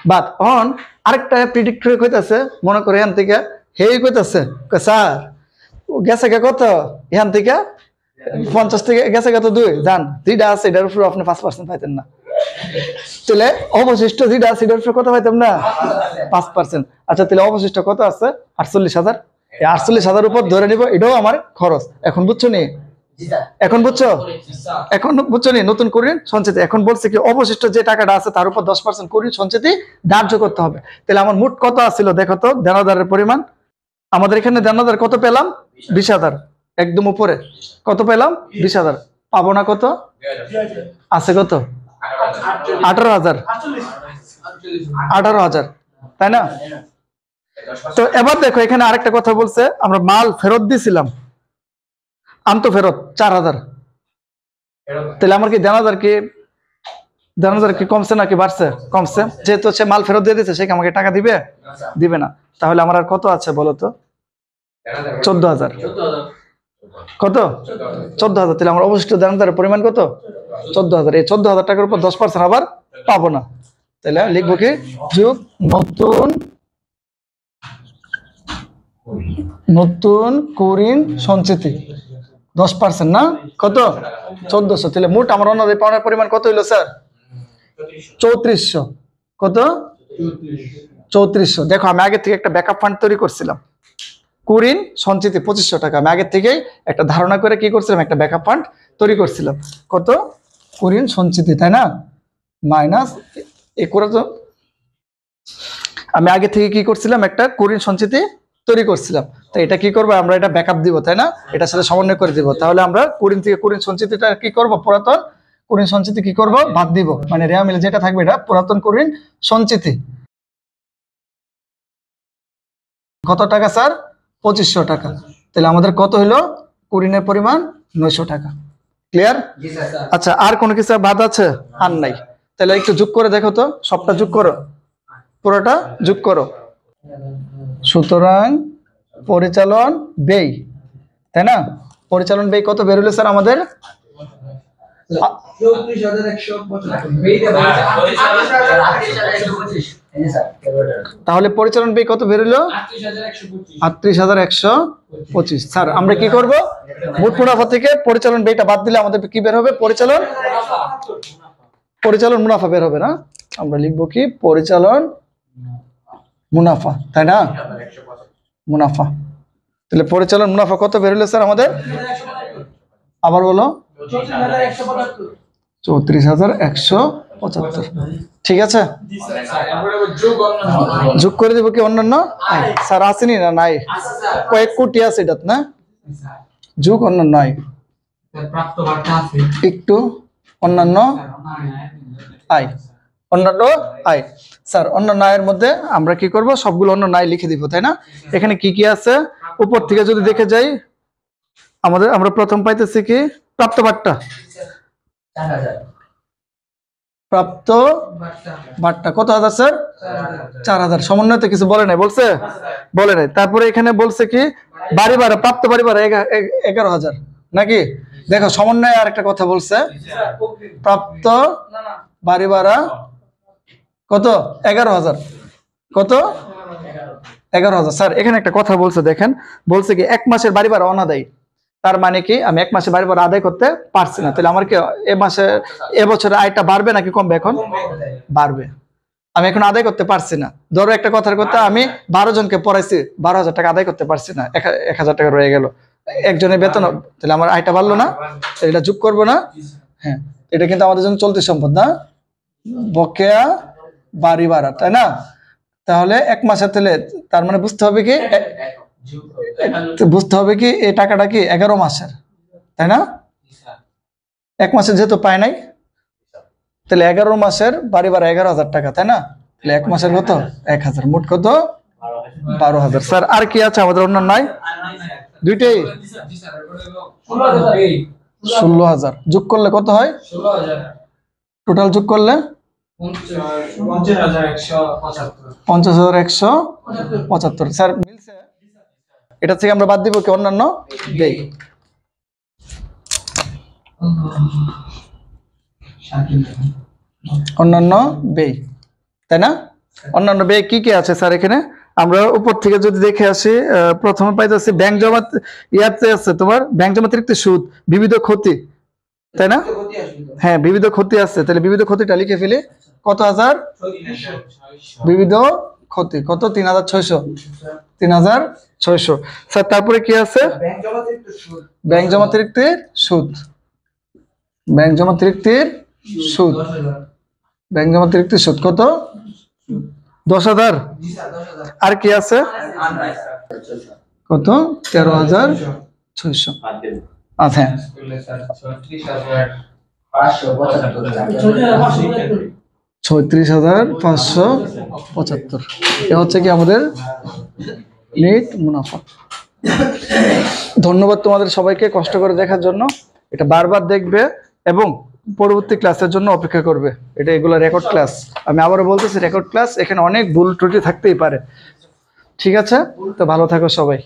বাদ। এখন আরেকটা প্রিডিক্ট হইতেছে, মনে করে এখান থেকে হেই কইতেছে স্যার গেছে কত এখান থেকে 50 থেকে গেছে কত 2 জান যেটা আছে এটার উপর আপনি 5% পাইতেন না। তাহলে অবশিষ্ট যেটা আছে এটার উপর কত পাইতাম না? 5%। আচ্ছা তাহলে অবশিষ্ট কত আছে? 48,000। এই 48,000 উপর ধরে নিব এটাও আমার খরচ। এখন বুঝছো নি? এখন বুঝছো নি? নতুন কুরিন সঞ্চিতি। এখন বলছে কি অবশিষ্ট যে টাকাটা আছে তার উপর 10% কুরিন সঞ্চিতি ধার্য করতে হবে। তাহলে আমার মোট কত আছিল দেখো তো দেনাদারের পরিমাণ। আমাদের এখানে দেনাদার কত পেলাম? 20,000। একদম উপরে কত পেলাম? 20,000। পাবো না কত আছে? কত? 18,000। 18,000 তাই না? তো এবার দেখো এখানে আরেকটা কথা বলছে, আমরা মাল ফেরত দিয়েছিলাম আন্তঃফেরত 4,000। তাহলে আমার কি দেনাদার কি কমছে নাকি বাড়ছে? কমছে। যেহেতু সে মাল ফেরত দিয়ে দিচ্ছে সে কি আমাকে টাকা দিবে না। তাহলে আমার আর কত আছে বলো তো? 14,000। কত? 14,000। তাহলে আমার অবশিষ্ট দেনাদারের পরিমাণ কত? 14,000। এই 14,000 টাকার উপর 10% আবার পাবো না। তাহলে লিখবো কি যোগ নতুন কুরিন সঞ্চিতি 10% না? কত? 1400। তাহলে মোট আমার অনাদায়ী পাওনার পরিমাণ কত হইলো স্যার? 3400। কত? 3400। দেখো আমি আগে থেকে একটা ব্যাকআপ ফান্ড তৈরি করছিলাম। কুরিন সঞ্চিতি 2500 টাকা। আমি আগে থেকেই একটা ধারণা করে কি করছিলাম, একটা ব্যাকআপ ফান্ড তৈরি করছিলাম। কত? কুরিন সঞ্চিতি তাই না? মাইনাস আমি আগে থেকে কি করছিলাম, একটা কুরিন সঞ্চিতি তৈরি করছিলাম। তো এটা কি করবো আমরা? এটা ব্যাকআপ দিব তাই না? এটার সাথে সমন্বয় করে দিব। তাহলে আমরা কুরিন থেকে কুরিন সঞ্চিতিটা কি করব? পুরাতন কুরিন সঞ্চিতি কি করব? বাদ দিব। মানে রেয়া মিলে যেটা থাকবে এটা পুরাতন কুরিন সঞ্চিতি। কত টাকা স্যার? 2500 টাকা। তাহলে আমাদের কত হলো? কুরিনের পরিমাণ 900 টাকা। ক্লিয়ার? জি স্যার। আচ্ছা, আর কোনো কিছু বাদ আছে? আর নাই। তাহলে একটু যোগ করে দেখো তো, সবটা যোগ করো, পুরোটা যোগ করো। সুতরাং পরিচালন ব্যয়, তাই না? পরিচালন ব্যয় কত বের হলো স্যার আমাদের? 34,125। এই যে স্যার। তাহলে পরিচালন ব্যয় কত বের হলো? 38,125। স্যার আমরা কি করব? মোট মুনাফা থেকে পরিচালন ব্যয়টা বাদ দিলে আমাদের কি বের হবে? পরিচালন মুনাফা বের হবে না? আমরা লিখবো কি? পরিচালন মুনাফা, তাই না? মুনাফা। তাহলে পরিচালন মুনাফা কত বের হলো স্যার আমাদের? আবার বলো। 34,175। ঠিক আছে, যোগ করে দেবো কি অন্যান্য আয়? স্যার আসেনি না? নাই, কয়েক কোটি আছে এটা না? যোগ অন্যান্য আয়, একটু অন্যান্য আয়, অন্যান্য আয়। স্যার অন্যান্য আয়ের মধ্যে আমরা কি করব? সবগুলো অন্যান্য আয় লিখে দিব, তাই না? এখানে কি কি আছে উপর থেকে যদি দেখে যাই, আমরা প্রথম পাইতেছি কি? প্রাপ্ত বাট্টা। 4,000। প্রাপ্ত বাট্টা কত হাজার স্যার? 4,000। সমন্বয়তে কিছু বলে নাই? বলছে? বলে নাই। তারপরে এখানে বলছে কি? বাড়ি ভাড়া, প্রাপ্ত বাড়ি ভাড়া 11,000 নাকি? দেখো সমন্বয়ে আর একটা কথা বলছে, প্রাপ্ত বাড়ি ভাড়া কত? 11,000। কত? 11,000। স্যার এখানে একটা কথা বলছে, দেখেন, বলছে কি 1 মাসের বাড়ি ভাড়া অনাদায়ী। তার মানে কি? আমি 1 মাসে বাড়ি ভাড়া আদায় করতে পারছি না, তাহলে আমার কি এবছরে আয়টা বাড়বে নাকি কমবে? এখন বাড়বে। আমি এখন আদায় করতে পারছি না। ধরো একটা কথার কথা, আমি 12 জনকে পড়াইছি, 12,000 টাকা আদায় করতে পারছি না, 1,000 টাকা রয়ে গেল, একজনের বেতন, তাহলে আমার আয়টা বাড়লো না? এটা যোগ করবো না? হ্যাঁ, এটা কিন্তু আমাদের জন্য চলতি সম্পদ না? বকেয়া বাড়ি ভাড়া, তাই না? তাহলে 1 মাসের, তাহলে তার মানে বুঝতে হবে কি এই টাকাটা কি 11 মাসের, তাই না? 1 মাসের যেহেতু পায় নাই, তাহলে 11 মাসের বাড়ি ভাড়া 11,000 টাকা, তাই না? তাহলে 1 মাসের কত? 1,000। মোট কত? 12,000। স্যার আর কি আছে আমাদের অন্যান্য আয়? দুইটাই 16,000। যোগ করলে কত হয়? টোটাল যোগ করলে 50,175। স্যার মিলছে? এটা থেকে আমরা বাদ দিব কি? অন্যান্য ব্যয়। অন্যান্য ব্যয়, তাই না? অন্যান্য ব্যয় কি কি আছে স্যার এখানে? আমরা উপর থেকে যদি দেখে আসি, প্রথমে পাইতেছি ব্যাংক জমা, ইয়াতে আছে তোমার ব্যাংক জমাতিরিক্ত সুদ, বিবিধ ক্ষতি, তাই না? হ্যাঁ, বিবিধ ক্ষতি আছে। তাহলে বিবিধ ক্ষতিটা লিখে ফেলি। কত হাজার? বিবিধ ক্ষতি কত? 3,600। 3,600। স্যার তারপরে কি আছে? ব্যাংক জমাতিরিক্তের সুদ। ব্যাংক জমাতিরিক্তের সুদ। ব্যাংক জমাতিরিক্তের সুদ কত? 10,000। আর কি আছে? কত? 13,600। আচ্ছা, 36,575। এ হচ্ছে কি আমাদের নেট মুনাফা। ধন্যবাদ তোমাদের সবাইকে কষ্ট করে দেখার জন্য। এটা বারবার দেখবে এবং পরবর্তী ক্লাসের জন্য অপেক্ষা করবে। এটা এগুলো রেকর্ড ক্লাস, আমি আবারও বলতেছি রেকর্ড ক্লাস, এখানে অনেক ভুল ত্রুটি থাকতেই পারে। ঠিক আছে, তো ভালো থাকো সবাই।